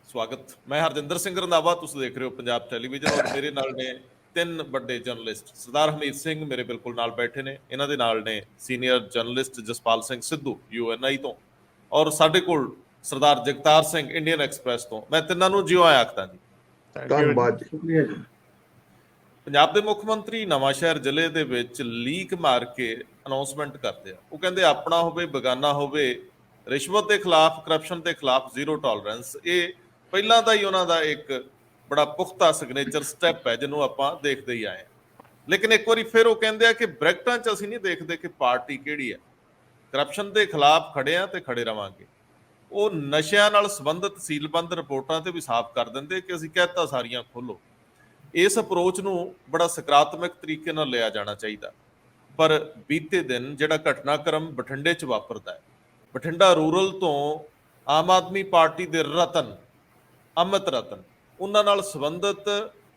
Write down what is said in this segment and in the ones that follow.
स्वागत। मैं हरजिंदर सिंह रंधावा, तुसीं देख रहे हो पंजाब टैलीविजन और मेरे नाल ने तीन बड़े जर्नलिस्ट सरदार हमीर सिंह मेरे बिल्कुल नाल बैठे ने, इन्हां दे नाल ने senior journalist Jaspal Singh Sidhu UNI तो और साडे कोल सरदार जगतार सिंह इंडियन एक्सप्रैस तो। मैं तिन्नां नूं जिउं आया आखदा जी। ਧੰਨਵਾਦ ਜੀ। शुक्रिया जी। ਪੰਜਾਬ ਦੇ ਮੁੱਖ ਮੰਤਰੀ ਨਵਾਂਸ਼ਹਿਰ ਜ਼ਿਲ੍ਹੇ ਦੇ ਵਿੱਚ ਲੀਕ ਮਾਰ ਕੇ ਅਨਾਉਂਸਮੈਂਟ ਕਰਦੇ ਆ। ਉਹ ਕਹਿੰਦੇ ਆਪਣਾ ਹੋਵੇ ਬੇਗਾਨਾ ਹੋਵੇ, ਰਿਸ਼ਵਤ ਦੇ ਖਿਲਾਫ, ਕਰਪਸ਼ਨ ਦੇ ਖਿਲਾਫ ਜ਼ੀਰੋ ਟੋਲਰੈਂਸ। ਇਹ ਪਹਿਲਾਂ ਦਾ ਹੀ ਉਹਨਾਂ ਦਾ ਇੱਕ ਬੜਾ ਪੁਖਤਾ ਸਿਗਨੇਚਰ ਸਟੈਪ ਹੈ ਜਿਹਨੂੰ ਆਪਾਂ ਦੇਖਦੇ ਹੀ ਆਏ ਹਾਂ। ਲੇਕਿਨ ਇੱਕ ਵਾਰੀ ਫਿਰ ਉਹ ਕਹਿੰਦੇ ਆ ਕਿ ਬ੍ਰੈਕਟਾਂ 'ਚ ਅਸੀਂ ਨਹੀਂ ਦੇਖਦੇ ਕਿ ਪਾਰਟੀ ਕਿਹੜੀ ਹੈ, ਕਰਪਸ਼ਨ ਦੇ ਖਿਲਾਫ ਖੜੇ ਆ ਤੇ ਖੜੇ ਰਵਾਂਗੇ। ਉਹ ਨਸ਼ਿਆਂ ਨਾਲ ਸੰਬੰਧਿਤ ਸੀਲਬੰਦ ਰਿਪੋਰਟਾਂ ਤੇ ਵੀ ਸਾਫ਼ ਕਰ ਦਿੰਦੇ ਕਿ ਅਸੀਂ ਕਹਿਤਾ ਸਾਰੀਆਂ ਖੋਲੋ। ਇਸ ਅਪਰੋਚ ਨੂੰ ਬੜਾ ਸਕਾਰਾਤਮਕ ਤਰੀਕੇ ਨਾਲ ਲਿਆ ਜਾਣਾ ਚਾਹੀਦਾ। ਪਰ ਬੀਤੇ ਦਿਨ ਜਿਹੜਾ ਘਟਨਾਕ੍ਰਮ ਬਠਿੰਡੇ 'ਚ ਵਾਪਰਦਾ ਹੈ, ਬਠਿੰਡਾ ਰੂਰਲ ਤੋਂ ਆਮ ਆਦਮੀ ਪਾਰਟੀ ਦੇ ਰਤਨ ਅਮਿਤ ਰਤਨ, ਉਹਨਾਂ ਨਾਲ ਸੰਬੰਧਿਤ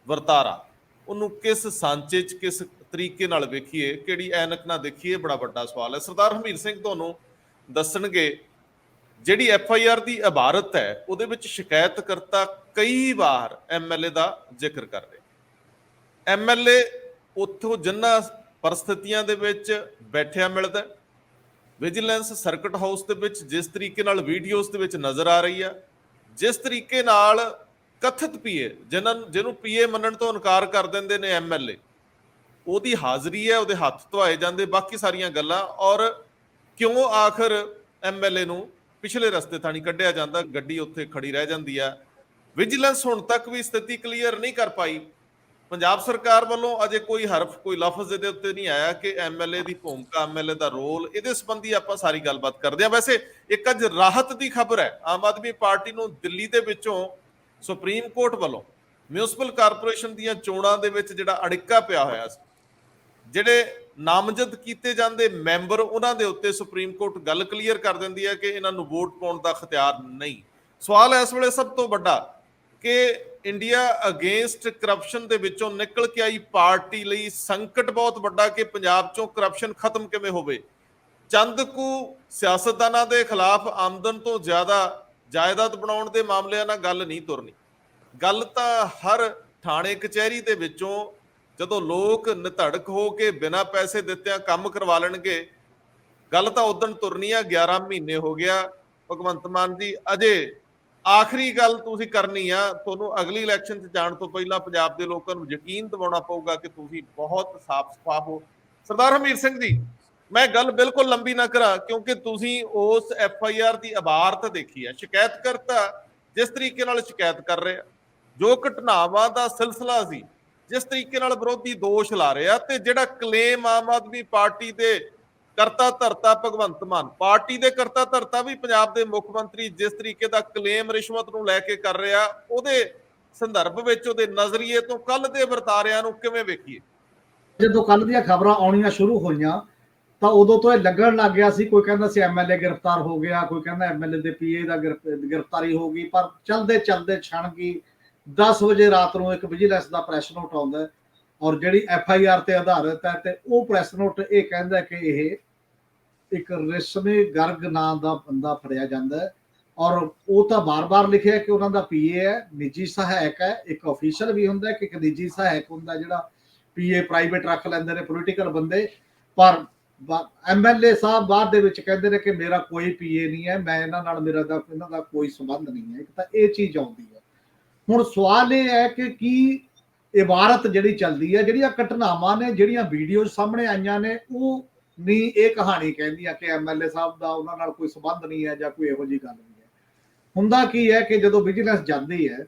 ਵਰਤਾਰਾ, ਉਹਨੂੰ ਕਿਸ ਸਾਂਚੇ 'ਚ ਕਿਸ ਤਰੀਕੇ ਨਾਲ ਵੇਖੀਏ, ਕਿਹੜੀ ਐਨਕ ਨਾਲ ਦੇਖੀਏ, ਬੜਾ ਵੱਡਾ ਸਵਾਲ ਹੈ। ਸਰਦਾਰ ਹਮੀਰ ਸਿੰਘ ਤੁਹਾਨੂੰ ਦੱਸਣਗੇ ਜਿਹੜੀ FIR ਦੀ ਇਬਾਰਤ ਹੈ ਉਹਦੇ ਵਿੱਚ ਸ਼ਿਕਾਇਤਕਰਤਾ ਕਈ ਵਾਰ MLA ਦਾ ਜ਼ਿਕਰ ਕਰ ਰਿਹਾ। MLA ਉੱਥੋਂ ਜਿੰਨਾ ਪਰਿਸਥਿਤੀਆਂ ਦੇ ਵਿੱਚ ਬੈਠਿਆ ਮਿਲਦਾ, ਵਿਜੀਲੈਂਸ ਸਰਕਟ ਹਾਊਸ ਦੇ ਵਿੱਚ ਜਿਸ ਤਰੀਕੇ ਨਾਲ ਵੀਡੀਓਜ਼ ਦੇ ਵਿੱਚ ਨਜ਼ਰ ਆ ਰਹੀ ਆ, ਜਿਸ ਤਰੀਕੇ ਨਾਲ ਕਥਿਤ PA ਜਿਹਨੂੰ PA ਮੰਨਣ ਤੋਂ ਇਨਕਾਰ ਕਰ ਦਿੰਦੇ ਨੇ MLA, ਉਹਦੀ ਹਾਜ਼ਰੀ ਹੈ, ਉਹਦੇ ਹੱਥ ਧੋਏ ਜਾਂਦੇ, ਬਾਕੀ ਸਾਰੀਆਂ ਗੱਲਾਂ। ਔਰ ਕਿਉਂ ਆਖਰ MLA ਨੂੰ ਪਿਛਲੇ ਰਸਤੇ ਥਾਣੀ ਕੱਢਿਆ ਜਾਂਦਾ, ਗੱਡੀ ਉੱਥੇ ਖੜੀ ਰਹਿ ਜਾਂਦੀ ਆ। ਵਿਜੀਲੈਂਸ ਹੁਣ ਤੱਕ ਵੀ ਸਥਿਤੀ ਕਲੀਅਰ ਨਹੀਂ ਕਰ ਪਾਈ। ਪੰਜਾਬ ਸਰਕਾਰ ਵੱਲੋਂ ਅਜੇ ਕੋਈ ਹਰਫ, ਕੋਈ ਲਫ਼ਜ਼ ਇਹਦੇ ਉੱਤੇ ਨਹੀਂ ਆਇਆ ਕਿ MLA ਦੀ ਭੂਮਿਕਾ, MLA ਦਾ ਰੋਲ। ਇਹਦੇ ਸੰਬੰਧੀ ਆਪਾਂ ਸਾਰੀ ਗੱਲਬਾਤ ਕਰਦੇ ਹਾਂ। ਵੈਸੇ ਇੱਕ ਅੱਜ ਰਾਹਤ ਦੀ ਖਬਰ ਹੈ, ਆਮ ਆਦਮੀ ਪਾਰਟੀ ਨੂੰ ਦਿੱਲੀ ਦੇ ਵਿੱਚੋਂ ਸੁਪਰੀਮ ਕੋਰਟ ਵੱਲੋਂ ਮਿਊਨਿਸਪਲ ਕਾਰਪੋਰੇਸ਼ਨ ਦੀਆਂ ਚੋਣਾਂ ਦੇ ਵਿੱਚ ਜਿਹੜਾ ਅੜਿੱਕਾ ਪਿਆ ਹੋਇਆ ਸੀ, ਜਿਹੜੇ ਨਾਮਜ਼ਦ ਕੀਤੇ ਜਾਂਦੇ ਮੈਂਬਰ, ਉਹਨਾਂ ਦੇ ਉੱਤੇ ਸੁਪਰੀਮ ਕੋਰਟ ਗੱਲ ਕਲੀਅਰ ਕਰ ਦਿੰਦੀ ਹੈ ਕਿ ਇਹਨਾਂ ਨੂੰ ਵੋਟ ਪਾਉਣ ਦਾ ਅਖਤਿਆਰ ਨਹੀਂ। ਸਵਾਲ ਇਸ ਵੇਲੇ ਸਭ ਤੋਂ ਵੱਡਾ ਕਿ ਇੰਡੀਆ ਅਗੇਂਸਟ ਕਰਪਸ਼ਨ ਦੇ ਵਿੱਚੋਂ ਨਿਕਲ ਕੇ ਆਈ ਪਾਰਟੀ ਲਈ ਸੰਕਟ ਬਹੁਤ ਵੱਡਾ ਕਿ ਪੰਜਾਬ ਚੋਂ ਕਰਪਸ਼ਨ ਖਤਮ ਕਿਵੇਂ ਹੋਵੇ। ਚੰਦ ਕੁ ਸਿਆਸਤਦਾਨਾਂ ਦੇ ਖਿਲਾਫ ਆਮਦਨ ਤੋਂ ਜ਼ਿਆਦਾ ਜਾਇਦਾਦ ਬਣਾਉਣ ਦੇ ਮਾਮਲਿਆਂ ਨਾਲ ਗੱਲ ਨਹੀਂ ਤੁਰਨੀ। ਗੱਲ ਤਾਂ ਹਰ ਥਾਣੇ ਕਚਹਿਰੀ ਦੇ ਵਿੱਚੋਂ ਜਦੋਂ ਲੋਕ ਨਿਧੜਕ ਹੋ ਕੇ ਬਿਨਾਂ ਪੈਸੇ ਦਿੱਤਿਆਂ ਕੰਮ ਕਰਵਾ ਲੈਣਗੇ, ਗੱਲ ਤਾਂ ਉਦਣ ਤੁਰਨੀ ਆ। 11 ਮਹੀਨੇ ਹੋ ਗਿਆ ਭਗਵੰਤ ਮਾਨ ਜੀ, ਅਜੇ ਆਖਰੀ ਗੱਲ ਤੁਸੀਂ ਕਰਨੀ ਆ। ਤੁਹਾਨੂੰ ਅਗਲੀ ਇਲੈਕਸ਼ਨ 'ਚ ਜਾਣ ਤੋਂ ਪਹਿਲਾਂ ਪੰਜਾਬ ਦੇ ਲੋਕਾਂ ਨੂੰ ਯਕੀਨ ਦਿਵਾਉਣਾ ਪਊਗਾ ਕਿ ਤੁਸੀਂ ਬਹੁਤ ਸਾਫ਼ ਸ਼ਫਾਫ ਹੋ। ਸਰਦਾਰ ਹਮੀਰ ਸਿੰਘ ਜੀ, ਮੈਂ ਗੱਲ ਬਿਲਕੁਲ ਲੰਬੀ ਨਾ ਕਰਾਂ ਕਿਉਂਕਿ ਤੁਸੀਂ ਉਸ FIR ਦੀ ਇਬਾਰਤ ਦੇਖੀ ਹੈ। ਸ਼ਿਕਾਇਤਕਰਤਾ ਜਿਸ ਤਰੀਕੇ ਨਾਲ ਸ਼ਿਕਾਇਤ ਕਰ ਰਿਹਾ, ਜੋ ਘਟਨਾਵਾਂ ਦਾ ਸਿਲਸਿਲਾ ਸੀ, ਜਿਸ ਤਰੀਕੇ ਨਾਲ ਵਿਰੋਧੀ ਦੋਸ਼ ਲਾ ਰਿਹਾ, ਤੇ ਜਿਹੜਾ ਕਲੇਮ ਆਮ ਆਦਮੀ ਪਾਰਟੀ ਦੇ ਕਰਤਾ ਧਰਤਾ ਭਗਵੰਤ ਮਾਨ, ਪਾਰਟੀ ਦੇ ਕਰਤਾ ਧਰਤਾ ਵੀ ਪੰਜਾਬ ਦੇ ਮੁੱਖ ਮੰਤਰੀ ਜਿਸ ਤਰੀਕੇ ਦਾ ਕਲੇਮ ਰਿਸ਼ਵਤ ਨੂੰ ਲੈ ਕੇ ਕਰ ਰਿਹਾ, ਉਹਦੇ ਸੰਦਰਭ ਵਿੱਚ, ਉਹਦੇ ਨਜ਼ਰੀਏ ਤੋਂ ਕੱਲ ਦੇ ਵਰਤਾਰਿਆਂ ਨੂੰ ਕਿਵੇਂ ਵੇਖੀਏ? ਜਦੋਂ ਕੱਲ ਦੀਆਂ ਖਬਰਾਂ ਆਉਣੀਆਂ ਸ਼ੁਰੂ ਹੋਈਆਂ ਤਾਂ ਉਦੋਂ ਤੋਂ ਇਹ ਲੱਗਣ ਲੱਗ ਗਿਆ ਸੀ, ਕੋਈ ਕਹਿੰਦਾ ਸੀ MLA ਗ੍ਰਿਫਤਾਰ ਹੋ ਗਿਆ, ਕੋਈ ਕਹਿੰਦਾ MLA ਦੇ PA ਦਾ ਗ੍ਰਿਫਤਾਰੀ ਹੋ ਗਈ। ਪਰ ਚਲਦੇ ਚਲਦੇ ਛਣ ਗਈ 10 ਵਜੇ ਰਾਤ ਨੂੰ ਇੱਕ ਵਿਜੀਲੈਂਸ ਦਾ ਪ੍ਰੈਸ ਨੋਟ ਆਉਂਦਾ ਔਰ ਜਿਹੜੀ FIR ਤੇ ਆਧਾਰਿਤ ਹੈ, ਤੇ ਉਹ ਪ੍ਰੈਸ ਨੋਟ ਇਹ ਕਹਿੰਦਾ ਕਿ ਇਹ ਇੱਕ ਰੇਸ਼ਮੀ ਗਰਗ ਨਾਂ ਦਾ ਬੰਦਾ ਫੜਿਆ ਜਾਂਦਾ ਔਰ ਉਹ ਤਾਂ ਬਾਰ-ਬਾਰ ਲਿਖਿਆ ਕਿ ਉਹਨਾਂ ਦਾ PA ਹੈ, ਨਿੱਜੀ ਸਹਾਇਕ ਹੈ। ਇੱਕ ਅਫੀਸ਼ਲ ਵੀ ਹੁੰਦਾ ਕਿ ਇੱਕ ਨਿੱਜੀ ਸਹਾਇਕ ਹੁੰਦਾ ਜਿਹੜਾ PA ਪ੍ਰਾਈਵੇਟ ਰੱਖ ਲੈਂਦੇ ਨੇ ਪੋਲੀਟੀਕਲ ਬੰਦੇ। ਪਰ MLA ਸਾਹਿਬ ਬਾਅਦ ਦੇ ਵਿੱਚ ਕਹਿੰਦੇ ਨੇ ਕਿ ਮੇਰਾ ਕੋਈ PA ਨਹੀਂ ਹੈ, ਮੈਂ ਇਹਨਾਂ ਨਾਲ ਇਹਨਾਂ ਦਾ ਕੋਈ ਸੰਬੰਧ ਨਹੀਂ ਹੈ। ਇੱਕ ਤਾਂ ਇਹ ਚੀਜ਼ ਆਉਂਦੀ ਹੈ। ਹੁਣ ਸਵਾਲ ਇਹ ਹੈ ਕਿ ਕੀ ਇਬਾਰਤ ਜਿਹੜੀ ਚੱਲਦੀ ਹੈ, ਜਿਹੜੀਆਂ ਘਟਨਾਵਾਂ ਨੇ, ਜਿਹੜੀਆਂ ਵੀਡੀਓ ਸਾਹਮਣੇ ਆਈਆਂ ਨੇ, ਉਹ ਨਹੀਂ ਇਹ ਕਹਾਣੀ ਕਹਿੰਦੀਆਂ ਕਿ MLA ਸਾਹਿਬ ਦਾ ਉਹਨਾਂ ਨਾਲ ਕੋਈ ਸੰਬੰਧ ਨਹੀਂ ਹੈ ਜਾਂ ਕੋਈ ਇਹੋ ਜਿਹੀ ਗੱਲ ਨਹੀਂ ਹੈ। ਹੁੰਦਾ ਕੀ ਹੈ ਕਿ ਜਦੋਂ ਵਿਜੀਲੈਂਸ ਜਾਂਦੀ ਹੈ,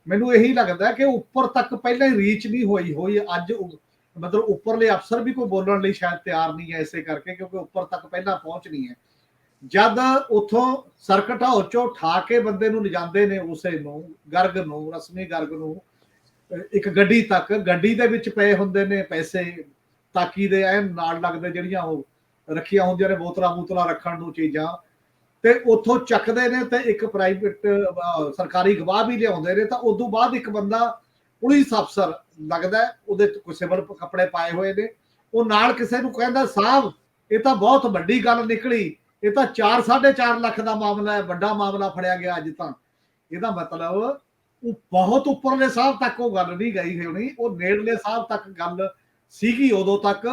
ਮੈਨੂੰ ਇਹੀ ਲੱਗਦਾ ਕਿ ਉੱਪਰ ਤੱਕ ਪਹਿਲਾਂ ਹੀ ਰੀਚ ਨਹੀਂ ਹੋਈ। ਅੱਜ ਮਤਲਬ ਉੱਪਰਲੇ ਅਫਸਰ ਵੀ ਕੋਈ ਬੋਲਣ ਲਈ ਸ਼ਾਇਦ ਤਿਆਰ ਨਹੀਂ ਹੈ, ਇਸੇ ਕਰਕੇ ਕਿਉਂਕਿ ਉੱਪਰ ਤੱਕ ਪਹਿਲਾਂ ਪਹੁੰਚ ਨਹੀਂ ਹੈ। ਜਦ ਉੱਥੋਂ ਸਰਕਟ ਹਾਊਸ ਚੋਂ ਉਠਾ ਕੇ ਬੰਦੇ ਨੂੰ ਲਿਜਾਂਦੇ ਨੇ, ਉਸੇ ਨੂੰ ਗਰਗ ਨੂੰ, ਰਸਮੀ ਗਰਗ ਨੂੰ, ਇੱਕ ਗੱਡੀ ਤੱਕ, ਗੱਡੀ ਦੇ ਵਿੱਚ ਪਏ ਹੁੰਦੇ ਨੇ ਪੈਸੇ ਤਾਕੀ ਦੇ ਐਨ ਨਾਲ ਲੱਗਦੇ, ਜਿਹੜੀਆਂ ਉਹ ਰੱਖੀਆਂ ਹੁੰਦੀਆਂ ਨੇ ਬੋਤਲਾਂ ਰੱਖਣ ਨੂੰ ਚੀਜ਼ਾਂ, ਤੇ ਉੱਥੋਂ ਚੱਕਦੇ ਨੇ ਤੇ ਇੱਕ ਪ੍ਰਾਈਵੇਟ ਸਰਕਾਰੀ ਗਵਾਹ ਵੀ ਲਿਆਉਂਦੇ ਨੇ। ਤਾਂ ਉਦੋਂ ਬਾਅਦ ਇੱਕ ਬੰਦਾ ਪੁਲਿਸ ਅਫਸਰ ਲੱਗਦਾ, ਉਹਦੇ ਕੋਈ ਸਿਵਲ ਕੱਪੜੇ ਪਾਏ ਹੋਏ ਨੇ, ਉਹ ਨਾਲ ਕਿਸੇ ਨੂੰ ਕਹਿੰਦਾ, ਸਾਹਿਬ ਇਹ ਤਾਂ ਬਹੁਤ ਵੱਡੀ ਗੱਲ ਨਿਕਲੀ, ਇਹ ਤਾਂ 4-4.5 ਲੱਖ ਦਾ ਮਾਮਲਾ ਹੈ, ਵੱਡਾ ਮਾਮਲਾ ਫੜਿਆ ਗਿਆ ਅੱਜ ਤਾਂ। ਇਹਦਾ ਮਤਲਬ ਉਹ ਬਹੁਤ ਉੱਪਰਲੇ ਸਾਹ ਤੱਕ ਉਹ ਗੱਲ ਨਹੀਂ ਗਈ ਹੋਣੀ, ਉਹ ਨੇੜਲੇ ਸਾਹ ਤੱਕ ਗੱਲ ਸੀਗੀ ਉਦੋਂ ਤੱਕ,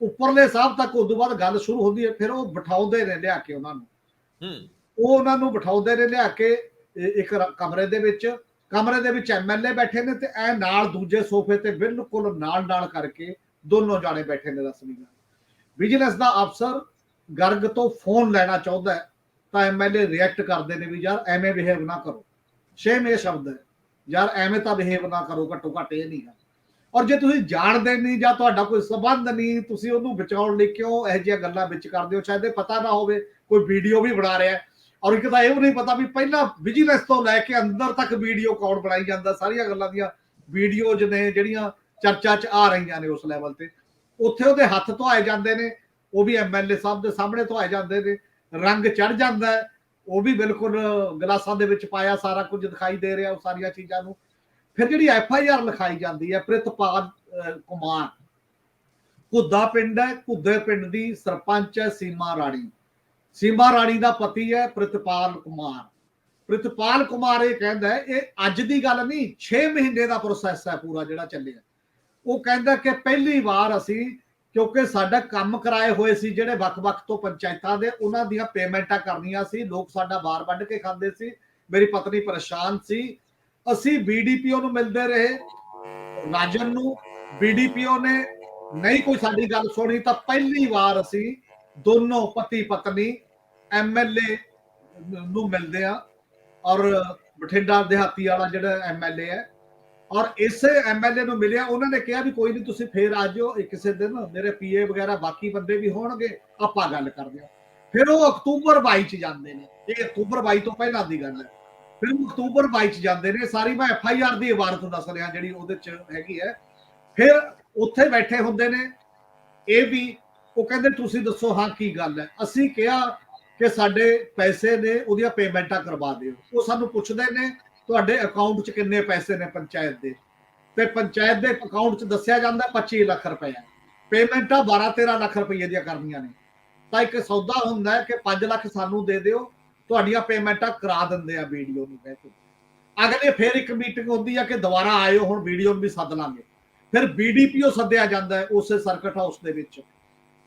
ਉੱਪਰਲੇ ਸਾਹ ਤੱਕ ਉਦੋਂ ਬਾਅਦ ਗੱਲ ਸ਼ੁਰੂ ਹੁੰਦੀ ਹੈ। ਫਿਰ ਉਹ ਬਿਠਾਉਂਦੇ ਨੇ ਲਿਆ ਕੇ ਉਹਨਾਂ ਨੂੰ, ਉਹ ਉਹਨਾਂ ਨੂੰ ਬਿਠਾਉਂਦੇ ਨੇ ਲਿਆ ਕੇ ਇੱਕ ਕਮਰੇ ਦੇ ਵਿੱਚ ਐਮਐਲਏ ਬੈਠੇ ਨੇ ਤੇ ਐ ਨਾਲ ਦੂਜੇ ਸੋਫੇ ਤੇ ਬਿਲਕੁਲ ਨਾਲ ਕਰਕੇ ਦੋਨੋਂ ਜਾਣੇ ਬੈਠੇ ਨੇ ਰਸਮੀ ਨਾਲ। ਵਿਜੀਲੈਂਸ ਦਾ ਅਫਸਰ ਗਰਗ ਤੋਂ ਫੋਨ ਲੈਣਾ ਚਾਹੁੰਦਾ ਹੈ ਤਾਂ ਐਮਐਲਏ ਰਿਐਕਟ ਕਰਦੇ ਨੇ ਵੀ ਯਾਰ ਐਵੇਂ ਬਿਹੇਵ ਨਾ ਕਰੋ। ਸੇਮ ਇਹ ਸ਼ਬਦ ਹੈ, ਯਾਰ ਐਵੇਂ ਤਾਂ ਬਿਹੇਵ ਨਾ ਕਰੋ, ਘੱਟੋ ਘੱਟ ਇਹ ਨਹੀਂ ਹੈ। ਔਰ ਜੇ ਤੁਸੀਂ ਜਾਣਦੇ ਨਹੀਂ ਜਾਂ ਤੁਹਾਡਾ ਕੋਈ ਸਬੰਧ ਨਹੀਂ, ਤੁਸੀਂ ਉਹਨੂੰ ਬਚਾਉਣ ਲਈ ਕਿਉਂ ਇਹੋ ਜਿਹੀਆਂ ਗੱਲਾਂ ਵਿੱਚ ਕਰਦੇ ਹੋ? ਸ਼ਾਇਦ ਇਹ ਪਤਾ ਨਾ ਹੋਵੇ ਕੋਈ ਵੀਡੀਓ ਵੀ ਬਣਾ ਰਿਹਾ, ਔਰ ਇੱਕ ਤਾਂ ਇਹ ਵੀ ਨਹੀਂ ਪਤਾ ਵੀ ਪਹਿਲਾਂ ਵਿਜੀਲੈਂਸ ਤੋਂ ਲੈ ਕੇ ਅੰਦਰ ਤੱਕ ਵੀਡੀਓ ਕੌਣ ਬਣਾਈ ਜਾਂਦਾ। ਸਾਰੀਆਂ ਗੱਲਾਂ ਦੀਆਂ ਵੀਡੀਓਜ਼ ਨੇ ਜਿਹੜੀਆਂ ਚਰਚਾ 'ਚ ਆ ਰਹੀਆਂ ਨੇ ਉਸ ਲੈਵਲ ਤੇ, ਉੱਥੇ ਉਹਦੇ ਹੱਥ ਧੋਏ ਜਾਂਦੇ ਨੇ, ਉਹ ਵੀ ਐਮਐਲਏ ਸਾਹਿਬ ਦੇ ਸਾਹਮਣੇ ਧੋਏ ਜਾਂਦੇ ਨੇ, ਰੰਗ ਚੜ ਜਾਂਦਾ ਹੈ, ਉਹ ਵੀ ਬਿਲਕੁਲ ਗਲਾਸਾਂ ਦੇ ਵਿੱਚ ਪਾਇਆ ਸਾਰਾ ਕੁਝ ਦਿਖਾਈ ਦੇ ਰਿਹਾ ਉਹ ਸਾਰੀਆਂ ਚੀਜ਼ਾਂ ਨੂੰ। ਫਿਰ ਜਿਹੜੀ ਐਫਆਈਆਰ ਲਿਖਾਈ ਜਾਂਦੀ ਹੈ, ਪ੍ਰਿਤਪਾਲ ਕੁਮਾਰ, ਘੁੱਦਾ ਪਿੰਡ ਹੈ, ਘੁੱਦੇ ਪਿੰਡ ਦੀ ਸਰਪੰਚ ਹੈ ਸੀਮਾ ਰਾਣੀ ਦਾ ਪਤੀ ਹੈ ਪ੍ਰਿਤਪਾਲ ਕੁਮਾਰ। ਪ੍ਰਿਤਪਾਲ ਕੁਮਾਰ ਇਹ ਕਹਿੰਦਾ ਇਹ ਅੱਜ ਦੀ ਗੱਲ ਨਹੀਂ, 6 ਮਹੀਨੇ ਦਾ ਪ੍ਰੋਸੈਸ ਹੈ ਪੂਰਾ ਜਿਹੜਾ ਚੱਲਿਆ। ਉਹ ਕਹਿੰਦਾ ਕਿ ਪਹਿਲੀ ਵਾਰ ਅਸੀਂ, ਕਿਉਂਕਿ ਸਾਡਾ ਕੰਮ ਕਰਾਏ ਹੋਏ ਸੀ ਜਿਹੜੇ ਵੱਖ-ਵੱਖ ਤੋਂ ਪੰਚਾਇਤਾਂ ਦੇ, ਉਹਨਾਂ ਦੀਆਂ ਪੇਮੈਂਟਾਂ ਕਰਨੀਆਂ ਸੀ, ਲੋਕ ਸਾਡਾ ਬਾਰ ਵੱਢ ਕੇ ਖਾਂਦੇ ਸੀ, ਮੇਰੀ ਪਤਨੀ ਪਰੇਸ਼ਾਨ ਸੀ, ਅਸੀਂ ਬੀਡੀਪੀਓ ਨੂੰ ਮਿਲਦੇ ਰਹੇ, ਰਾਜਨ ਨੂੰ, ਬੀਡੀਪੀਓ ਨੇ ਨਹੀਂ ਕੋਈ ਸਾਡੀ ਗੱਲ ਸੁਣੀ, ਤਾਂ ਪਹਿਲੀ ਵਾਰ ਅਸੀਂ ਦੋਨੋਂ ਪਤੀ ਪਤਨੀ ਐਮਐਲਏ ਨੂੰ ਮਿਲਦੇ ਆ, ਔਰ ਬਠਿੰਡਾ ਦਿਹਾਤੀ ਵਾਲਾ ਜਿਹੜਾ ਐਮਐਲਏ ਹੈ, ਔਰ ਇਸੇ ਐਮਐਲਏ ਨੂੰ ਮਿਲਿਆ। ਉਹਨਾਂ ਨੇ ਕਿਹਾ ਵੀ ਕੋਈ ਨਹੀਂ ਤੁਸੀਂ ਫੇਰ ਆ ਜਾਓ ਕਿਸੇ ਦਿਨ, ਮੇਰੇ ਪੀਏ ਵਗੈਰਾ ਬਾਕੀ ਬੰਦੇ ਵੀ ਹੋਣਗੇ, ਆਪਾਂ ਗੱਲ ਕਰਦੇ ਹਾਂ। ਫਿਰ ਉਹ ਅਕਤੂਬਰ 22 ਚ ਜਾਂਦੇ ਨੇ, ਇਹ ਅਕਤੂਬਰ 22 ਤੋਂ ਪਹਿਲਾਂ ਦੀ ਗੱਲ ਹੈ। ਫਿਰ ਅਕਤੂਬਰ 22 ਚ ਜਾਂਦੇ ਨੇ, ਸਾਰੀ ਮੈਂ ਐਫਆਈਆਰ ਦੀ ਇਬਾਰਤ ਦੱਸ ਰਿਹਾ ਜਿਹੜੀ ਉਹਦੇ ਚ ਹੈਗੀ ਹੈ। ਫਿਰ ਉੱਥੇ ਬੈਠੇ ਹੁੰਦੇ ਨੇ ਇਹ ਵੀ, ਉਹ ਕਹਿੰਦੇ ਤੁਸੀਂ ਦੱਸੋ ਹਾਂ ਕੀ ਗੱਲ ਹੈ। ਅਸੀਂ ਕਿਹਾ ਕਿ ਸਾਡੇ ਪੈਸੇ ਨੇ, ਉਹਦੀਆਂ ਪੇਮੈਂਟਾਂ ਕਰਵਾ ਦਿਓ। ਉਹ ਸਾਨੂੰ ਪੁੱਛਦੇ ਨੇ ਤੁਹਾਡੇ ਅਕਾਊਂਟ 'ਚ ਕਿੰਨੇ ਪੈਸੇ ਨੇ ਪੰਚਾਇਤ ਦੇ, ਤੇ ਪੰਚਾਇਤ ਦੇ ਅਕਾਊਂਟ 'ਚ ਦੱਸਿਆ ਜਾਂਦਾ 25 ਲੱਖ ਰੁਪਏ, ਪੇਮੈਂਟਾਂ 12-13 ਲੱਖ ਰੁਪਏ ਦੀਆਂ ਕਰਨੀਆਂ ਨੇ। ਤਾਂ ਇੱਕ ਸੌਦਾ ਹੁੰਦਾ ਹੈ ਕਿ 5 ਲੱਖ ਸਾਨੂੰ ਦੇ ਦਿਓ, ਤੁਹਾਡੀਆਂ ਪੇਮੈਂਟਾਂ ਕਰਾ ਦਿੰਦੇ ਆ ਵੀਡੀਓ ਨੂੰ ਕਹਿ ਕੇ। ਅਗਲੇ ਫਿਰ ਇੱਕ ਮੀਟਿੰਗ ਹੁੰਦੀ ਹੈ ਕਿ ਦੁਬਾਰਾ ਆਇਓ, ਹੁਣ ਵੀਡੀਓ ਨੂੰ ਵੀ ਸੱਦ ਲਾਂਗੇ। ਫਿਰ ਬੀਡੀਪੀਓ ਸੱਦਿਆ ਜਾਂਦਾ ਹੈ ਉਸੇ ਸਰਕਟ ਹਾਊਸ ਦੇ ਵਿੱਚ,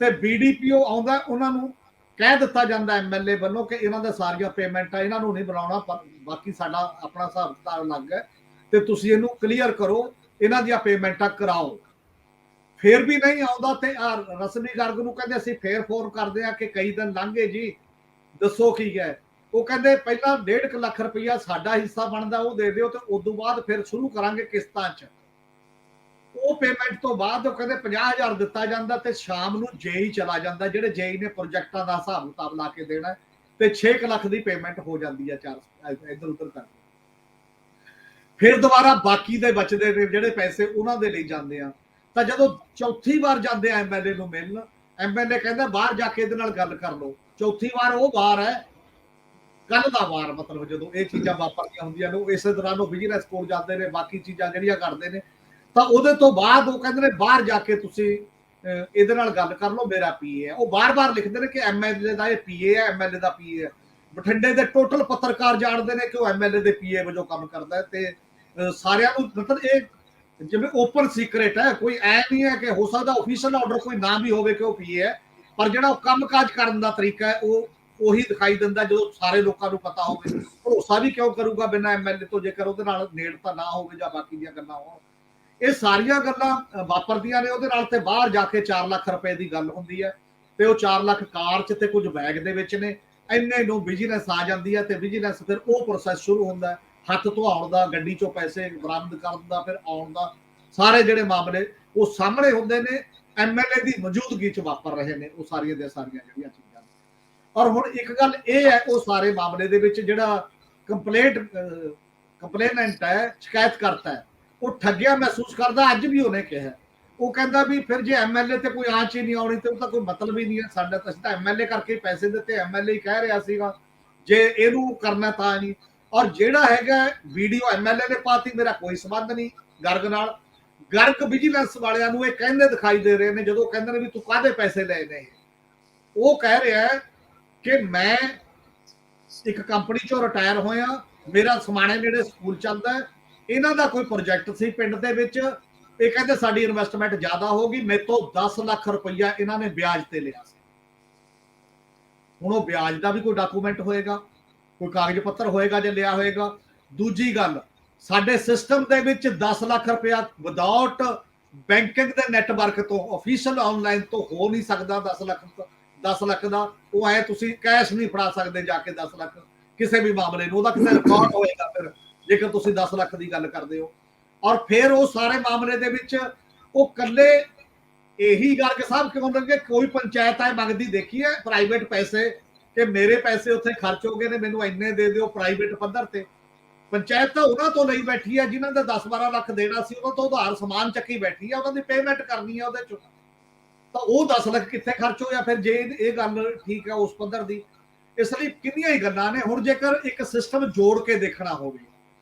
ਤੇ ਬੀਡੀਪੀਓ ਆਉਂਦਾ, ਉਹਨਾਂ ਨੂੰ ਕਹਿ ਦਿੱਤਾ ਜਾਂਦਾ ਐਮਐਲਏ ਵੱਲੋਂ ਕਿ ਇਹਨਾਂ ਦੇ ਸਾਰੀਆਂ ਪੇਮੈਂਟਾਂ ਇਹਨਾਂ ਨੂੰ ਨਹੀਂ ਬਣਾਉਣਾ, ਬਾਕੀ ਸਾਡਾ ਆਪਣਾ ਹਿਸਾਬ ਕਿਤਾਬ ਅਲੱਗ ਹੈ, ਤੇ ਤੁਸੀਂ ਇਹਨੂੰ ਕਲੀਅਰ ਕਰੋ, ਇਹਨਾਂ ਦੀਆਂ ਪੇਮੈਂਟਾਂ ਕਰਾਓ। ਫਿਰ ਵੀ ਨਹੀਂ ਆਉਂਦਾ ਤੇ ਰਸਮੀ ਗਰਗ ਨੂੰ ਕਹਿੰਦੇ ਅਸੀਂ ਫੇਰ ਫੋਨ ਕਰਦੇ ਆ ਕਿ ਕਈ ਦਿਨ ਲੰਘ ਗਏ ਜੀ, ਦੱਸੋ ਕੀ ਹੈ। ਉਹ ਕਹਿੰਦੇ ਪਹਿਲਾਂ 1.5 ਲੱਖ ਰੁਪਈਆ ਸਾਡਾ ਹਿੱਸਾ ਬਣਦਾ ਉਹ ਦੇ ਦਿਓ, ਤੇ ਉਦੋਂ ਬਾਅਦ ਫਿਰ ਸ਼ੁਰੂ ਕਰਾਂਗੇ ਕਿਸ਼ਤਾਂ 'ਚ। ਉਹ ਪੇਮੈਂਟ ਤੋਂ ਬਾਅਦ ਉਹ ਕਹਿੰਦੇ 50,000 ਦਿੱਤਾ ਜਾਂਦਾ, ਤੇ ਸ਼ਾਮ ਨੂੰ ਜੇਈ ਚਲਾ ਜਾਂਦਾ, ਜਿਹੜੇ ਜੇਈ ਨੇ ਪ੍ਰੋਜੈਕਟਾਂ ਦਾ ਹਿਸਾਬ ਕਿਤਾਬ ਲਾ ਕੇ ਦੇਣਾ, ਤੇ 6 ਲੱਖ ਦੀ ਪੇਮੈਂਟ ਹੋ ਜਾਂਦੀ ਹੈ ਇੱਧਰ ਉੱਧਰ ਕਰਕੇ। ਫਿਰ ਦੁਬਾਰਾ ਬਾਕੀ ਦੇ ਬਚਦੇ ਨੇ ਜਿਹੜੇ ਪੈਸੇ, ਉਹਨਾਂ ਦੇ ਲਈ ਜਾਂਦੇ ਆ। ਤਾਂ ਜਦੋਂ ਚੌਥੀ ਵਾਰ ਜਾਂਦੇ ਆ ਐਮਐਲਏ ਨੂੰ ਮਿਲਣ, ਐਮਐਲਏ ਕਹਿੰਦਾ ਬਾਹਰ ਜਾ ਕੇ ਇਹਦੇ ਨਾਲ ਗੱਲ ਕਰ ਲਓ। ਚੌਥੀ ਵਾਰ ਉਹ ਵਾਰ ਹੈ ਕੱਲ ਦਾ ਵਾਰ, ਮਤਲਬ ਜਦੋਂ ਇਹ ਚੀਜ਼ਾਂ ਵਾਪਰਦੀਆਂ ਹੁੰਦੀਆਂ ਨੇ, ਇਸੇ ਦੌਰਾਨ ਉਹ ਵਿਜੀਲੈਂਸ ਕੋਲ ਜਾਂਦੇ ਨੇ, ਬਾਕੀ ਚੀਜ਼ਾਂ ਜਿਹੜੀਆਂ ਕਰਦੇ ਨੇ। ਤਾਂ ਉਹਦੇ ਤੋਂ ਬਾਅਦ ਉਹ ਕਹਿੰਦੇ ਨੇ ਬਾਹਰ ਜਾ ਕੇ ਤੁਸੀਂ ਇਹਦੇ ਨਾਲ ਗੱਲ ਕਰ ਲਓ, ਮੇਰਾ ਪੀਏ ਹੈ। ਉਹ ਬਾਰ-ਬਾਰ ਲਿਖਦੇ ਨੇ ਕਿ ਐਮਐਲਏ ਦਾ ਇਹ ਪੀਏ ਹੈ, ਐਮਐਲਏ ਦਾ ਪੀਏ ਹੈ। ਬਠਿੰਡੇ ਦੇ ਟੋਟਲ ਪੱਤਰਕਾਰ ਜਾਣਦੇ ਨੇ ਕਿ ਉਹ ਐਮਐਲਏ ਦੇ ਪੀਏ ਵਜੋਂ ਕੰਮ ਕਰਦਾ ਹੈ, ਤੇ ਸਾਰਿਆਂ ਨੂੰ ਮਤਲਬ ਇਹ ਜਿਵੇਂ ਓਪਨ ਸੀਕ੍ਰੇਟ ਹੈ, ਕੋਈ ਐ ਨਹੀਂ ਹੈ ਕਿ ਹੋ ਸਕਦਾ ਆਫੀਸ਼ੀਅਲ ਆਰਡਰ ਕੋਈ ਨਾ ਵੀ ਹੋਵੇ ਕਿ ਉਹ ਪੀਏ ਹੈ, ਪਰ ਜਿਹੜਾ ਉਹ ਕੰਮਕਾਜ ਕਰਨ ਦਾ ਤਰੀਕਾ ਹੈ ਉਹ ਉਹੀ ਦਿਖਾਈ ਦਿੰਦਾ ਜਦੋਂ ਸਾਰੇ ਲੋਕਾਂ ਨੂੰ ਪਤਾ ਹੋਵੇ। ਭਰੋਸਾ ਵੀ ਕਿਉਂ ਕਰੂਗਾ ਬਿਨਾਂ ਐਮਐਲਏ ਤੋਂ, ਜੇਕਰ ਉਹਦੇ ਨਾਲ ਨੇੜਤਾ ਨਾ ਹੋਵੇ ਜਾਂ ਬਾਕੀ ਦੀਆਂ ਗੱਲਾਂ ਹੋਣ। ਇਹ ਸਾਰੀਆਂ ਗੱਲਾਂ ਵਾਪਰਦੀਆਂ ਨੇ ਉਹਦੇ ਨਾਲ, ਤੇ ਬਾਹਰ ਜਾ ਕੇ 4 ਲੱਖ ਰੁਪਏ ਦੀ ਗੱਲ ਹੁੰਦੀ ਹੈ, ਤੇ ਉਹ 4 ਲੱਖ ਕਾਰ 'ਚ ਤੇ ਕੁਝ ਬੈਗ ਦੇ ਵਿੱਚ ਨੇ। ਇੰਨੇ ਨੂੰ ਵਿਜੀਲੈਂਸ ਆ ਜਾਂਦੀ ਹੈ, ਤੇ ਵਿਜੀਲੈਂਸ ਫਿਰ ਉਹ ਪ੍ਰੋਸੈਸ ਸ਼ੁਰੂ ਹੁੰਦਾ, ਹੱਥ ਧੁਆਉਣ ਦਾ, ਗੱਡੀ 'ਚੋਂ ਪੈਸੇ ਬਰਾਮਦ ਕਰਨ ਦਾ, ਫਿਰ ਆਉਣ ਦਾ। ਸਾਰੇ ਜਿਹੜੇ ਮਾਮਲੇ ਉਹ ਸਾਹਮਣੇ ਹੁੰਦੇ ਨੇ, ਐਮਐਲਏ ਦੀ ਮੌਜੂਦਗੀ 'ਚ ਵਾਪਰ ਰਹੇ ਨੇ ਉਹ ਸਾਰੀਆਂ ਦੀਆਂ ਸਾਰੀਆਂ ਜਿਹੜੀਆਂ ਚੀਜ਼ਾਂ। ਔਰ ਹੁਣ ਇੱਕ ਗੱਲ ਇਹ ਹੈ, ਉਹ ਸਾਰੇ ਮਾਮਲੇ ਦੇ ਵਿੱਚ ਜਿਹੜਾ ਕੰਪਲੇਨੈਂਟ ਹੈ, ਸ਼ਿਕਾਇਤ ਕਰਤਾ ਹੈ, ਉਹ ਠੱਗਿਆ ਮਹਿਸੂਸ ਕਰਦਾ। ਅੱਜ ਵੀ ਉਹਨੇ ਕਿਹਾ, ਉਹ ਕਹਿੰਦਾ ਵੀ ਫਿਰ ਜੇ ਐਮਐਲਏ ਤੇ ਕੋਈ ਆਂਚ ਹੀ ਨਹੀਂ ਆਉਣੀ ਤੇ ਉਹਦਾ ਕੋਈ ਮਤਲਬ ਹੀ ਨਹੀਂ ਹੈ ਸਾਡਾ, ਤਾਂ ਐਮਐਲਏ ਕਰਕੇ ਪੈਸੇ ਦਿੱਤੇ, ਐਮਐਲਏ ਹੀ ਕਹਿ ਰਿਹਾ ਸੀਗਾ, ਜੇ ਇਹਨੂੰ ਕਰਨਾ ਤਾਂ ਨਹੀਂ। ਔਰ ਜਿਹੜਾ ਹੈਗਾ ਵੀਡੀਓ ਐਮਐਲਏ ਨੇ ਪਾਤੀ, ਮੇਰਾ ਕੋਈ ਸੰਬੰਧ ਨਹੀਂ ਗਰਗ ਨਾਲ। ਗਰਗ ਵਿਜੀਲੈਂਸ ਵਾਲਿਆਂ ਨੂੰ ਇਹ ਕਹਿੰਦੇ ਦਿਖਾਈ ਦੇ ਰਹੇ ਨੇ, ਜਦੋਂ ਕਹਿੰਦੇ ਨੇ ਵੀ ਤੂੰ ਕਾਹਦੇ ਪੈਸੇ ਲਏ ਨੇ, ਉਹ ਕਹਿ ਰਿਹਾ ਕਿ ਮੈਂ ਇੱਕ ਕੰਪਨੀ ਚੋਂ ਰਿਟਾਇਰ ਹੋਇਆ, ਮੇਰਾ ਸਮਾਣੇ ਨੇੜੇ ਸਕੂਲ ਚੱਲਦਾ ਹੈ, ਇਹਨਾਂ ਦਾ ਕੋਈ ਪ੍ਰੋਜੈਕਟ ਸੀ ਪਿੰਡ ਦੇ ਵਿੱਚ, ਇਹ ਕਹਿੰਦੇ ਸਾਡੀ ਇਨਵੈਸਟਮੈਂਟ ਜ਼ਿਆਦਾ ਹੋ ਗਈ, ਮੇਰੇ ਤੋਂ 10 ਲੱਖ ਰੁਪਈਆ ਇਹਨਾਂ ਨੇ ਵਿਆਜ ਤੇ ਲਿਆ ਸੀ। ਹੁਣ ਉਹ ਵਿਆਜ ਦਾ ਵੀ ਕੋਈ ਡਾਕੂਮੈਂਟ ਹੋਏਗਾ, ਕੋਈ ਕਾਗਜ਼ ਪੱਤਰ ਹੋਏਗਾ ਜੇ ਲਿਆ ਹੋਏਗਾ। ਦੂਜੀ ਗੱਲ, ਸਾਡੇ ਸਿਸਟਮ ਦੇ ਵਿੱਚ 10 ਲੱਖ ਰੁਪਇਆ ਵਿਦਆਊਟ ਬੈਂਕਿੰਗ ਦੇ ਨੈਟਵਰਕ ਤੋਂ, ਆਫੀਸ਼ੀਅਲ ਆਨਲਾਈਨ ਤੋਂ ਹੋ ਨਹੀਂ ਸਕਦਾ। 10 ਲੱਖ ਦਾ ਉਹ ਐ ਤੁਸੀਂ ਕੈਸ਼ ਨਹੀਂ ਫੜਾ ਸਕਦੇ ਜਾ ਕੇ 10 ਲੱਖ ਕਿਸੇ ਵੀ ਮਾਮਲੇ ਨੂੰ, ਉਹਦਾ ਕਿਤੇ ਰਿਕਾਰਡ ਹੋਏਗਾ ਫਿਰ ਜੇਕਰ ਤੁਸੀਂ 10 ਲੱਖ ਦੀ ਗੱਲ ਕਰਦੇ ਹੋ। ਔਰ ਫਿਰ ਉਹ ਸਾਰੇ ਮਾਮਲੇ ਦੇ ਵਿੱਚ ਉਹ ਕੱਲੇ ਇਹੀ ਗਰਗ ਸਾਹਿਬ ਕਿਉਂ ਲੱਗੇ, ਕੋਈ ਪੰਚਾਇਤ ਐ ਮੰਗਦੀ ਦੇਖੀ ਹੈ ਪ੍ਰਾਈਵੇਟ ਪੈਸੇ ਕਿ ਮੇਰੇ ਪੈਸੇ ਉੱਥੇ ਖਰਚ ਹੋ ਗਏ ਨੇ, ਮੈਨੂੰ ਇੰਨੇ ਦੇ ਦਿਓ ਪ੍ਰਾਈਵੇਟ ਪੱਧਰ ਤੇ। ਪੰਚਾਇਤ ਤਾਂ ਉਹਨਾਂ ਤੋਂ ਲਈ ਬੈਠੀ ਹੈ ਜਿਨ੍ਹਾਂ ਦਾ 10-12 ਲੱਖ ਦੇਣਾ ਸੀ, ਉਹਨਾਂ ਤੋਂ ਉਧਾਰ ਸਮਾਨ ਚੱਕੀ ਬੈਠੀ ਹੈ, ਉਹਨਾਂ ਦੀ ਪੇਮੈਂਟ ਕਰਨੀ ਹੈ ਉਹਦੇ ਚੋਂ, ਤਾਂ ਉਹ 10 ਲੱਖ ਕਿੱਥੇ ਖਰਚ ਹੋਇਆ ਫਿਰ ਜੇ ਇਹ ਗੱਲ ਠੀਕ ਹੈ ਉਸ ਪੱਧਰ ਦੀ। ਇਸ ਲਈ ਕਿੰਨੀਆਂ ਹੀ ਗੱਲਾਂ ਨੇ। ਹੁਣ ਜੇਕਰ ਇੱਕ ਸਿਸਟਮ ਜੋੜ ਕੇ ਦੇਖਣਾ ਹੋਵੇ,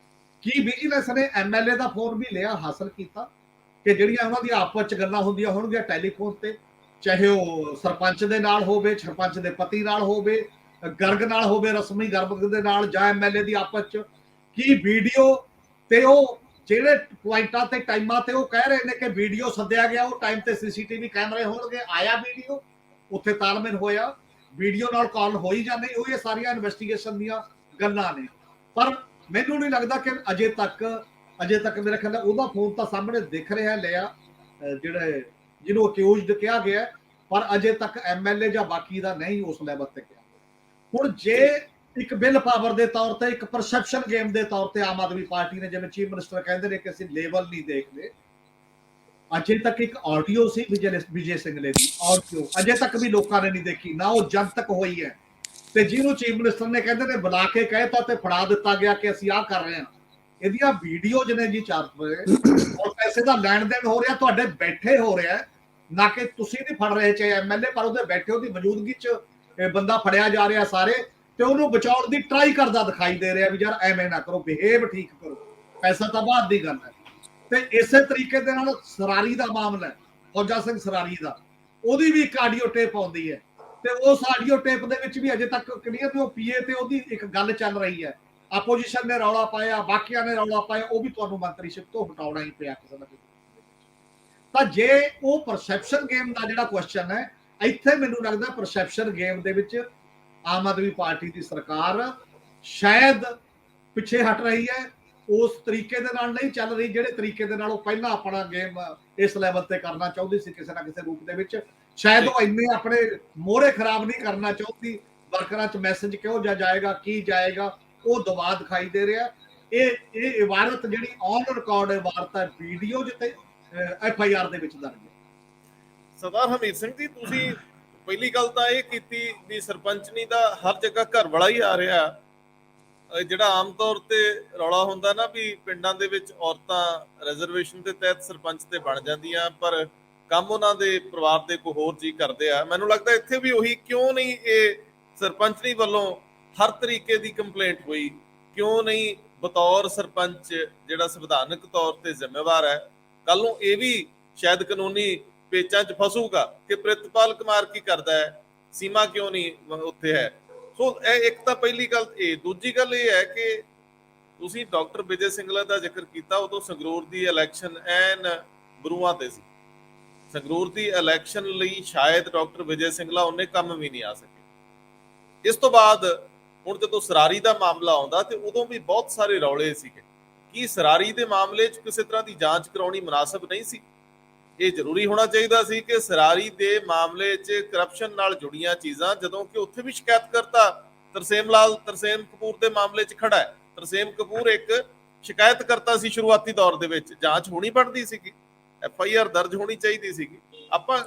ਕੀ ਵਿਜੀਲੈਂਸ ਨੇ ਐਮਐਲਏ ਦਾ ਫੋਨ ਵੀ ਲਿਆ, ਹਾਸਲ ਕੀਤਾ ਕਿ ਜਿਹੜੀਆਂ ਉਹਨਾਂ ਦੀਆਂ ਆਪਸ ਚ ਗੱਲਾਂ ਹੁੰਦੀਆਂ ਹੋਣਗੀਆਂ ਟੈਲੀਫੋਨ ਤੇ, ਚਾਹੇ ਉਹ ਸਰਪੰਚ ਦੇ ਨਾਲ ਹੋਵੇ, ਸਰਪੰਚ ਦੇ ਪਤੀ ਨਾਲ ਹੋਵੇ, ਗਰਗ ਨਾਲ ਹੋਵੇ, ਰਸਮੀ ਗਰਗ ਦੇ ਨਾਲ, ਜਾਂ ਐਮਐਲਏ ਦੀ ਆਪਸ ਚ, ਕੀ ਵੀਡੀਓ ਤੇ ਉਹ ਜਿਹੜੇ ਪੁਆਇੰਟਾਂ ਤੇ ਟਾਈਮਾਂ ਤੇ ਉਹ ਕਹਿ ਰਹੇ ਨੇ ਕਿ ਵੀਡੀਓ ਸੱਦਿਆ ਗਿਆ, ਉਹ ਟਾਈਮ ਤੇ ਸੀਸੀਟੀਵੀ ਕੈਮਰੇ ਹੋਣਗੇ, ਆਇਆ ਵੀਡੀਓ, ਉੱਥੇ ਤਾਲਮੇਲ ਹੋਇਆ, ਵੀਡੀਓ ਨਾਲ ਕਾਲ ਹੋਈ ਜਾਂ ਨਹੀਂ ਹੋਈ, ਇਹ ਸਾਰੀਆਂ ਇਨਵੈਸਟੀਗੇਸ਼ਨ ਦੀਆਂ ਗੱਲਾਂ ਨੇ। ਪਰ ਮੈਨੂੰ ਨਹੀਂ ਲੱਗਦਾ ਕਿ ਅਜੇ ਤੱਕ ਮੇਰੇ ਖਿਆਲ ਨਾਲ ਉਹਦਾ ਫੋਨ ਤਾਂ ਸਾਹਮਣੇ ਦਿਖ ਰਿਹਾ ਲਿਆ, ਜਿਹੜੇ ਜਿਹਨੂੰ ਅਕਿਊਜ਼ਡ ਕਿਹਾ ਗਿਆ, ਪਰ ਅਜੇ ਤੱਕ ਐਮਐਲਏ ਜਾਂ ਬਾਕੀ ਦਾ ਨਹੀਂ ਉਸ ਲੈਵਲ ਤੇ ਕਿਹਾ। ਹੁਣ ਜੇ ਇੱਕ ਬਿੱਲ ਪਾਵਰ ਦੇ ਤੌਰ ਤੇ, ਇੱਕ ਪਰਸੈਪਸ਼ਨ ਗੇਮ ਦੇ ਤੌਰ ਤੇ ਆਮ ਆਦਮੀ ਪਾਰਟੀ ਨੇ, ਜਿਵੇਂ ਚੀਫ ਮਿਨਿਸਟਰ ਕਹਿੰਦੇ ਨੇ ਕਿ ਅਸੀਂ ਲੈਵਲ ਨਹੀਂ ਦੇਖਦੇ, ਅਜੇ ਤੱਕ ਇੱਕ ਆਡੀਓ ਸੀ ਵਿਜੇ ਸਿੰਗਲੇ ਦੀ, ਆਡੀਓ ਅਜੇ ਤੱਕ ਵੀ ਲੋਕਾਂ ਨੇ ਨਹੀਂ ਦੇਖੀ, ਨਾ ਉਹ ਜਨਤਕ ਹੋਈ ਹੈ। ਤੇ ਜਿਹਨੂੰ ਚੀਫ ਮਿਨਿਸਟਰ ਨੇ ਕਹਿੰਦੇ ਨੇ ਬੁਲਾ ਕੇ ਕਹਿਤਾ ਤੇ ਫੜਾ ਦਿੱਤਾ ਗਿਆ ਕਿ ਅਸੀਂ ਆਹ ਕਰ ਰਹੇ ਹਾਂ, ਇਹਦੀਆਂ ਵੀਡੀਓਜ਼ ਨੇ ਜੀ 4 ਔਰ ਪੈਸੇ ਦਾ ਲੈਣ ਦੇਣ ਹੋ ਰਿਹਾ, ਤੁਹਾਡੇ ਬੈਠੇ ਹੋ ਰਿਹਾ, ਨਾ ਕਿ ਤੁਸੀਂ ਨਹੀਂ ਫੜ ਰਹੇ ਚਾਹੇ ਐਮਐਲਏ, ਪਰ ਉਹਦੇ ਬੈਠੇ ਉਹਦੀ ਮੌਜੂਦਗੀ 'ਚ ਬੰਦਾ ਫੜਿਆ ਜਾ ਰਿਹਾ ਸਾਰੇ, ਤੇ ਉਹਨੂੰ ਬਚਾਉਣ ਦੀ ਟਰਾਈ ਕਰਦਾ ਦਿਖਾਈ ਦੇ ਰਿਹਾ ਵੀ ਯਾਰ ਐਵੇਂ ਨਾ ਕਰੋ, ਬਿਹੇਵ ਠੀਕ ਕਰੋ, ਪੈਸਾ ਤਾਂ ਬਾਅਦ ਦੀ ਗੱਲ ਹੈ। ਤੇ ਇਸੇ ਤਰੀਕੇ ਦੇ ਨਾਲ ਸਰਾਰੀ ਦਾ ਮਾਮਲਾ ਹੈ, ਫੌਜਾ ਸਿੰਘ ਸਰਾਰੀ ਦਾ, ਉਹਦੀ ਵੀ ਇੱਕ ਆਡੀਓ ਟੇਪ ਆਉਂਦੀ ਹੈ, ਤੇ ਉਸ ਆਡੀਓ ਟੇਪ ਦੇ ਵਿੱਚ ਵੀ ਅਜੇ ਤੱਕ ਕਲੀਅਰ ਨਹੀਂ ਉਹ ਪੀਏ ਤੇ ਉਹਦੀ ਇੱਕ ਗੱਲ ਚੱਲ ਰਹੀ ਹੈ, ਆਪੋਜੀਸ਼ਨ ਨੇ ਰੌਲਾ ਪਾਇਆ, ਬਾਕੀਆਂ ਨੇ ਰੌਲਾ ਪਾਇਆ, ਉਹ ਵੀ ਤੁਹਾਨੂੰ ਮੰਤਰੀਸ਼ਿਪ ਤੋਂ ਹਟਾਉਣਾ ਹੀ ਪਿਆ ਕਿਸੇ ਨਾ ਕਿਸੇ। ਤਾਂ ਜੇ ਉਹ ਪਰਸੈਪਸ਼ਨ ਗੇਮ ਦਾ ਜਿਹੜਾ ਕੁਐਸਚਨ ਹੈ, ਇੱਥੇ ਮੈਨੂੰ ਲੱਗਦਾ ਪਰਸੈਪਸ਼ਨ ਗੇਮ ਦੇ ਵਿੱਚ ਆਮ ਆਦਮੀ ਪਾਰਟੀ ਦੀ ਸਰਕਾਰ ਸ਼ਾਇਦ ਪਿੱਛੇ ਹਟ ਰਹੀ ਹੈ, ਉਸ ਤਰੀਕੇ ਦੇ ਨਾਲ ਨਹੀਂ ਚੱਲ ਰਹੀ ਜਿਹੜੇ ਤਰੀਕੇ ਦੇ ਨਾਲ ਉਹ ਪਹਿਲਾਂ ਆਪਣਾ ਗੇਮ ਇਸ ਲੈਵਲ ਤੇ ਕਰਨਾ ਚਾਹੁੰਦੀ ਸੀ ਕਿਸੇ ਨਾ ਕਿਸੇ ਰੂਪ ਦੇ ਵਿੱਚ। ਸ਼ਾਇਦ ਉਹ ਇੰਨੇ ਆਪਣੇ ਮੋਹਰੇ ਖਰਾਬ ਨਹੀਂ ਕਰਨਾ ਚਾਹੁੰਦੀ, ਵਰਕਰਾਂ 'ਚ ਮੈਸੇਜ ਕਿਉਂ ਜਾਏਗਾ, ਕੀ ਜਾਏਗਾ, ਉਹ ਦਬਾਅ ਦਿਖਾਈ ਦੇ ਰਿਹਾ। ਇਹ ਇਬਾਰਤ ਜਿਹੜੀ ਔਨ ਰਿਕਾਰਡ ਇਬਾਰਤ ਹੈ, ਵੀਡੀਓ ਜਿੱਤੇ FIR ਦੇ ਵਿੱਚ ਦਰਜ ਹੈ। ਸਰਦਾਰ ਹਮੀਰ ਸਿੰਘ ਜੀ, ਤੁਸੀਂ ਪਹਿਲੀ ਗੱਲ ਤਾਂ ਇਹ ਕੀਤੀ ਵੀ ਸਰਪੰਚਨੀ ਦਾ ਹਰ ਜਗ੍ਹਾ ਘਰ ਵਾਲਾ ਹੀ ਆ ਰਿਹਾ। ਜਿਹੜਾ ਆਮ ਤੌਰ ਤੇ ਰੌਲਾ ਹੁੰਦਾ ਨਾ ਵੀ ਪਿੰਡਾਂ ਦੇ ਵਿੱਚ ਔਰਤਾਂ ਰਿਜ਼ਰਵੇਸ਼ਨ ਦੇ ਤਹਿਤ ਸਰਪੰਚ ਤੇ ਬਣ ਜਾਂਦੀਆਂ, ਪਰ ਕੰਮ ਉਹਨਾਂ ਦੇ ਪਰਿਵਾਰ ਦੇ ਕੋਈ ਹੋਰ ਜੀ ਕਰਦੇ ਆ। ਮੈਨੂੰ ਲੱਗਦਾ ਇੱਥੇ ਵੀ ਉਹੀ, ਕਿਉਂ ਨਹੀਂ ਇਹ ਸਰਪੰਚਨੀ ਵੱਲੋਂ ਹਰ ਤਰੀਕੇ ਦੀ ਕੰਪਲੇਂਟ ਹੋਈ, ਕਿਉਂ ਨਹੀਂ ਬਤੌਰ ਸਰਪੰਚ ਜਿਹੜਾ ਸੰਵਿਧਾਨਕ ਤੌਰ ਤੇ ਜ਼ਿੰਮੇਵਾਰ ਹੈ, ਕੱਲ ਨੂੰ ਇਹ ਵੀ ਸ਼ਾਇਦ ਕਾਨੂੰਨੀ ਪੇਚਾਂ 'ਚ ਫਸੂਗਾ ਕਿ ਪ੍ਰਿਤਪਾਲ ਕੁਮਾਰ ਕੀ ਕਰਦਾ ਹੈ, ਸੀਮਾ ਕਿਉਂ ਨਹੀਂ ਉੱਥੇ ਹੈ। ਸੋ ਇਹ ਇੱਕ ਤਾਂ ਪਹਿਲੀ ਗੱਲ ਇਹ। ਦੂਜੀ ਗੱਲ ਇਹ ਹੈ ਕਿ ਤੁਸੀਂ ਡਾਕਟਰ ਵਿਜੇ ਸਿੰਗਲਾ ਦਾ ਜ਼ਿਕਰ ਕੀਤਾ, ਉਦੋਂ ਸੰਗਰੂਰ ਦੀ ਇਲੈਕਸ਼ਨ ਐਨ ਬਰੂਆਂ ਤੇ ਸੀ। ਸੰਗਰੂਰ ਦੀ ਇਲੈਕਸ਼ਨ ਲਈ ਸ਼ਾਇਦ ਡਾਕਟਰ ਵਿਜੇ ਸਿੰਗਲਾ ਉਹਨੇ ਕੰਮ ਵੀ ਨਹੀਂ ਆ ਸਕੇ। ਇਸ ਤੋਂ ਬਾਅਦ ਹੁਣ ਜਦੋਂ ਸਰਾਰੀ ਦਾ ਮਾਮਲਾ ਆਉਂਦਾ ਤੇ ਉਦੋਂ ਵੀ ਬਹੁਤ ਸਾਰੇ ਰੌਲੇ ਸੀਗੇ। ਕੀ ਸਰਾਰੀ ਦੇ ਮਾਮਲੇ 'ਚ ਕਿਸੇ ਤਰ੍ਹਾਂ ਦੀ ਜਾਂਚ ਕਰਾਉਣੀ ਮੁਨਾਸਬ ਨਹੀਂ ਸੀ? ਇਹ ਜ਼ਰੂਰੀ ਹੋਣਾ ਚਾਹੀਦਾ ਸੀ ਕਿ ਸਰਾਰੀ ਦੇ ਮਾਮਲੇ 'ਚ ਕਰਪਸ਼ਨ ਨਾਲ ਜੁੜੀਆਂ ਚੀਜ਼ਾਂ, ਜਦੋਂ ਕਿ ਉੱਥੇ ਵੀ ਸ਼ਿਕਾਇਤਕਰਤਾ ਤਰਸੇਮ ਕਪੂਰ ਦੇ ਮਾਮਲੇ 'ਚ ਖੜਾ ਹੈ। ਤਰਸੇਮ ਕਪੂਰ ਇੱਕ ਸ਼ਿਕਾਇਤਕਰਤਾ ਸੀ ਸ਼ੁਰੂਆਤੀ ਦੌਰ ਦੇ ਵਿੱਚ, ਜਾਂਚ ਹੋਣੀ ਬਣਦੀ ਸੀਗੀ, FIR ਦਰਜ ਹੋਣੀ ਚਾਹੀਦੀ ਸੀਗੀ। ਆਪਾਂ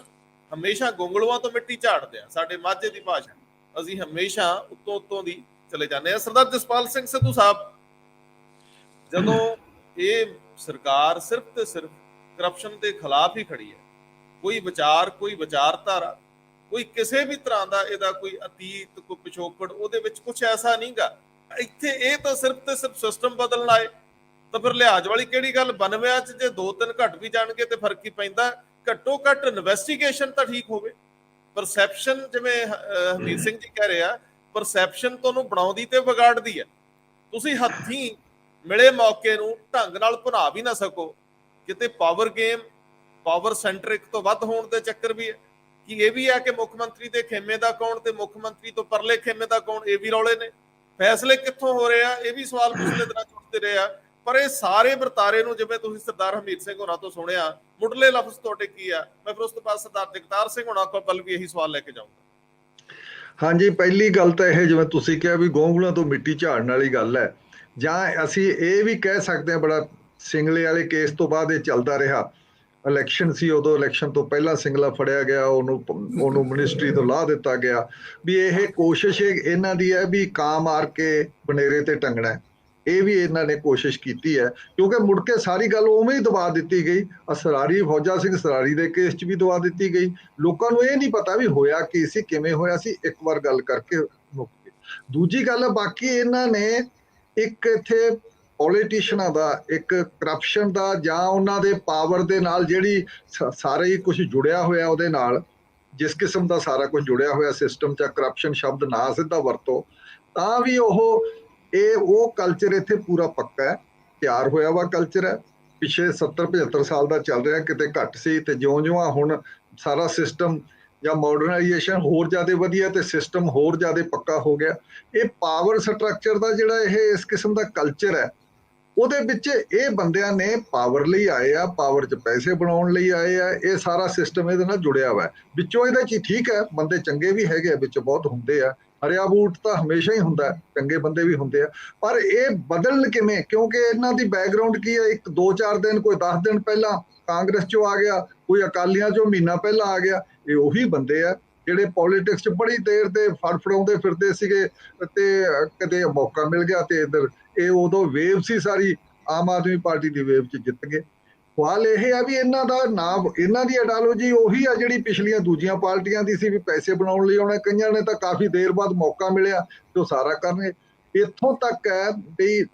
ਹਮੇਸ਼ਾ ਗੁੰਗਲੂਆਂ ਤੋਂ ਮਿੱਟੀ ਝਾੜਦੇ ਹਾਂ, ਸਾਡੇ ਮਾਝੇ ਦੀ ਭਾਸ਼ਾ, ਅਸੀਂ ਹਮੇਸ਼ਾ ਉੱਤੋਂ ਦੀ ਚਲੇ ਜਾਂਦੇ ਹਾਂ। ਸਰਦਾਰ ਜਸਪਾਲ ਸਿੰਘ ਸਿੱਧੂ ਸਾਹਿਬ, ਜਦੋਂ ਇਹ ਸਰਕਾਰ ਸਿਰਫ ਤੇ ਸਿਰਫ ਕਰਪਸ਼ਨ ਦੇ ਖਿਲਾਫ ਹੀ ਖੜੀ ਹੈ, ਕੋਈ ਵਿਚਾਰ, ਕੋਈ ਵਿਚਾਰਧਾਰਾ, ਕੋਈ ਕਿਸੇ ਵੀ ਤਰ੍ਹਾਂ ਦਾ ਇਹਦਾ ਕੋਈ ਅਤੀਤ, ਕੋਈ ਪਿਛੋਕੜ ਉਹਦੇ ਵਿੱਚ ਕੁਝ ਐਸਾ ਨਹੀਂਗਾ। ਇੱਥੇ ਇਹ ਤਾਂ ਸਿਰਫ ਤੇ ਸਿਰਫ ਸਿਸਟਮ ਬਦਲਣ ਆਏ, ਤਾਂ ਫਿਰ ਲਿਹਾਜ਼ ਵਾਲੀ ਕਿਹੜੀ ਗੱਲ? 92 'ਚ ਜੇ 2-3 ਘੱਟ ਵੀ ਜਾਣਗੇ ਤੇ ਫਰਕ ਹੀ ਪੈਂਦਾ। ਘੱਟੋ ਘੱਟ ਇਨਵੈਸਟੀਗੇਸ਼ਨ ਤਾਂ ਠੀਕ ਹੋਵੇ। ਪਰਸੈਪਸ਼ਨ, ਜਿਵੇਂ ਹਮੀਰ ਸਿੰਘ ਜੀ ਕਹਿ ਰਹੇ ਆ, ਪਰਸੈਪਸ਼ਨ ਤੁਹਾਨੂੰ ਬਣਾਉਂਦੀ ਤੇ ਵਿਗਾੜਦੀ ਹੈ। ਤੁਸੀਂ ਹੱਥੀਂ ਮਿਲੇ ਮੌਕੇ ਨੂੰ ਢੰਗ ਨਾਲ ਭੁਨਾ ਵੀ ਨਾ ਸਕੋ। ਕਿਤੇ ਪਾਵਰ ਗੇਮ, ਪਾਵਰ ਸੈਂਟਰਿਕ ਤੋਂ ਵੱਧ ਹੋਣ ਦੇ ਚੱਕਰ ਵੀ ਹੈ ਕਿ ਇਹ ਵੀ ਹੈ ਕਿ ਮੁੱਖ ਮੰਤਰੀ ਦੇ ਖੇਮੇ ਦਾ ਕੌਣ ਤੇ ਮੁੱਖ ਮੰਤਰੀ ਤੋਂ ਪਰਲੇ ਖੇਮੇ ਦਾ ਕੌਣ, ਇਹ ਵੀ ਰੌਲੇ ਨੇ। ਫੈਸਲੇ ਕਿੱਥੋਂ ਹੋ ਰਹੇ ਆ, ਇਹ ਵੀ ਸਵਾਲ ਪਿਛਲੇ ਦਿਨਾਂ 'ਚ ਉੱਠਦੇ ਰਹੇ ਆ। ਪਰ ਇਹ ਸਾਰੇ ਵਰਤਾਰੇ ਨੂੰ, ਜਿਵੇਂ ਤੁਸੀਂ ਸਰਦਾਰ ਹਰਮੀਤ ਸਿੰਘ ਹੋਰਾਂ ਤੋਂ ਸੁਣਿਆ, ਮੁੱਢਲੇ ਲਫ਼ਜ਼ ਤੁਹਾਡੇ ਕੀ ਆ? ਮੈਂ ਫਿਰ ਉਸ ਤੋਂ ਬਾਅਦ ਸਰਦਾਰ ਜਗਤਾਰ ਸਿੰਘ ਹੋਰਾਂ ਕੋਲ ਵੀ ਇਹੀ ਸਵਾਲ ਲੈ ਕੇ ਜਾਊਂਗਾ। ਹਾਂਜੀ, ਪਹਿਲੀ ਗੱਲ ਤਾਂ ਇਹ, ਜਿਵੇਂ ਤੁਸੀਂ ਕਿਹਾ ਵੀ ਗੋਂਗਲੂਆਂ ਤੋਂ ਮਿੱਟੀ ਝਾੜਨ ਵਾਲੀ ਗੱਲ ਹੈ, ਜਾਂ ਅਸੀਂ ਇਹ ਵੀ ਕਹਿ ਸਕਦੇ ਹਾਂ ਬੜਾ ਸਿੰਗਲੇ ਵਾਲੇ ਕੇਸ ਤੋਂ ਬਾਅਦ ਇਹ ਚੱਲਦਾ ਰਿਹਾ। ਇਲੈਕਸ਼ਨ ਸੀ, ਉਦੋਂ ਇਲੈਕਸ਼ਨ ਤੋਂ ਪਹਿਲਾਂ ਸਿੰਗਲਾ ਫੜਿਆ ਗਿਆ, ਉਹਨੂੰ ਮਿਨਿਸਟਰੀ ਤੋਂ ਲਾਹ ਦਿੱਤਾ ਗਿਆ। ਵੀ ਇਹ ਕੋਸ਼ਿਸ਼ ਇਹਨਾਂ ਦੀ ਹੈ ਵੀ ਕਾਂ ਮਾਰ ਕੇ ਬਨੇਰੇ ਤੇ ਟੰਗਣਾ। ਇਹ ਵੀ ਇਹਨਾਂ ਨੇ ਕੋਸ਼ਿਸ਼ ਕੀਤੀ ਹੈ, ਕਿਉਂਕਿ ਮੁੜ ਕੇ ਸਾਰੀ ਗੱਲ ਉਵੇਂ ਹੀ ਦਬਾ ਦਿੱਤੀ ਗਈ। ਸਰਾਰੀ, ਫੌਜਾ ਸਿੰਘ ਸਰਾਰੀ ਦੇ ਕੇਸ 'ਚ ਵੀ ਦਬਾ ਦਿੱਤੀ ਗਈ। ਲੋਕਾਂ ਨੂੰ ਇਹ ਨਹੀਂ ਪਤਾ ਵੀ ਹੋਇਆ ਕੀ ਸੀ, ਕਿਵੇਂ ਹੋਇਆ ਸੀ। ਇੱਕ ਵਾਰ ਗੱਲ ਕਰਕੇ ਮੁੱਕ ਗਈ। ਦੂਜੀ ਗੱਲ, ਬਾਕੀ ਇਹਨਾਂ ਨੇ ਇੱਕ ਇੱਥੇ ਪੋਲੀਟੀਸ਼ੀਅਨਾਂ ਦਾ, ਇੱਕ ਕਰਪਸ਼ਨ ਦਾ, ਜਾਂ ਉਹਨਾਂ ਦੇ ਪਾਵਰ ਦੇ ਨਾਲ ਜਿਹੜੀ ਸਾਰਾ ਹੀ ਕੁਝ ਜੁੜਿਆ ਹੋਇਆ ਉਹਦੇ ਨਾਲ, ਜਿਸ ਕਿਸਮ ਦਾ ਸਾਰਾ ਕੁਝ ਜੁੜਿਆ ਹੋਇਆ ਸਿਸਟਮ 'ਚ, ਕਰਪਸ਼ਨ ਸ਼ਬਦ ਨਾ ਸਿੱਧਾ ਵਰਤੋ, ਤਾਂ ਵੀ ਉਹ ਕਲਚਰ ਇੱਥੇ ਪੂਰਾ ਪੱਕਾ ਹੈ, ਤਿਆਰ ਹੋਇਆ ਵਾ ਕਲਚਰ ਹੈ। ਪਿਛਲੇ 70-75 ਸਾਲ ਦਾ ਚੱਲ ਰਿਹਾ, ਕਿਤੇ ਘੱਟ ਸੀ। ਤੇ ਜਿਉਂ-ਜਿਉਂ ਹੁਣ ਸਾਰਾ ਸਿਸਟਮ ਜਾਂ ਮਾਡਰਨਾਈਜੇਸ਼ਨ ਹੋਰ ਜ਼ਿਆਦਾ ਵਧੀਆ ਤੇ ਸਿਸਟਮ ਹੋਰ ਜ਼ਿਆਦਾ ਪੱਕਾ ਹੋ ਗਿਆ। ਇਹ ਪਾਵਰ ਸਟਰਕਚਰ ਦਾ ਜਿਹੜਾ ਇਸ ਕਿਸਮ ਦਾ ਕਲਚਰ ਹੈ, ਉਹਦੇ ਵਿੱਚ ਇਹ ਬੰਦਿਆਂ ਨੇ ਪਾਵਰ ਲਈ ਆਏ ਆ, ਪਾਵਰ 'ਚ ਪੈਸੇ ਬਣਾਉਣ ਲਈ ਆਏ ਆ। ਇਹ ਸਾਰਾ ਸਿਸਟਮ ਇਹਦੇ ਨਾਲ ਜੁੜਿਆ ਹੋਇਆ। ਵਿੱਚੋਂ ਇਹਦੇ 'ਚ ਠੀਕ ਹੈ, ਬੰਦੇ ਚੰਗੇ ਵੀ ਹੈਗੇ ਆ, ਵਿੱਚ ਬਹੁਤ ਹੁੰਦੇ ਆ। ਹਰਿਆ ਬੂਟ ਤਾਂ ਹਮੇਸ਼ਾ ਹੀ ਹੁੰਦਾ, ਚੰਗੇ ਬੰਦੇ ਵੀ ਹੁੰਦੇ ਆ। ਪਰ ਇਹ ਬਦਲਣ ਕਿਵੇਂ? ਕਿਉਂਕਿ ਇਹਨਾਂ ਦੀ ਬੈਕਗਰਾਉਂਡ ਕੀ ਹੈ? 1-2-4 ਦਿਨ, ਕੋਈ 10 ਦਿਨ ਪਹਿਲਾਂ ਕਾਂਗਰਸ 'ਚੋਂ ਆ ਗਿਆ, ਕੋਈ ਅਕਾਲੀਆਂ 'ਚੋਂ ਮਹੀਨਾ ਪਹਿਲਾਂ ਆ ਗਿਆ। ਇਹ ਉਹੀ ਬੰਦੇ ਆ ਜਿਹੜੇ ਪੋਲੀਟਿਕਸ 'ਚ ਬੜੀ ਦੇਰ ਦੇ ਫੜਫੜਾਉਂਦੇ ਫਿਰਦੇ ਸੀਗੇ, ਤੇ ਕਦੇ ਮੌਕਾ ਮਿਲ ਗਿਆ ਤੇ ਇੱਧਰ ਇਹ ਉਦੋਂ ਵੇਵ ਸੀ, ਸਾਰੀ ਆਮ ਆਦਮੀ ਪਾਰਟੀ ਦੀ ਵੇਵ 'ਚ ਜਿੱਤ ਗਏ। ਸਵਾਲ ਇਹ ਆ ਵੀ ਇਹਨਾਂ ਦਾ ਨਾਮ, ਇਹਨਾਂ ਦੀ ਆਈਡੀਓਲੋਜੀ ਉਹੀ ਆ ਜਿਹੜੀ ਪਿਛਲੀਆਂ ਦੂਜੀਆਂ ਪਾਰਟੀਆਂ ਦੀ ਸੀ, ਵੀ ਪੈਸੇ ਬਣਾਉਣ ਲਈ ਆਉਣਾ। ਕਈਆਂ ਨੇ ਤਾਂ ਕਾਫੀ ਦੇਰ ਬਾਅਦ ਮੌਕਾ ਮਿਲਿਆ ਤੇ ਉਹ ਸਾਰਾ ਕਰਨਗੇ। ਇੱਥੋਂ ਤੱਕ ਹੈ ਵੀ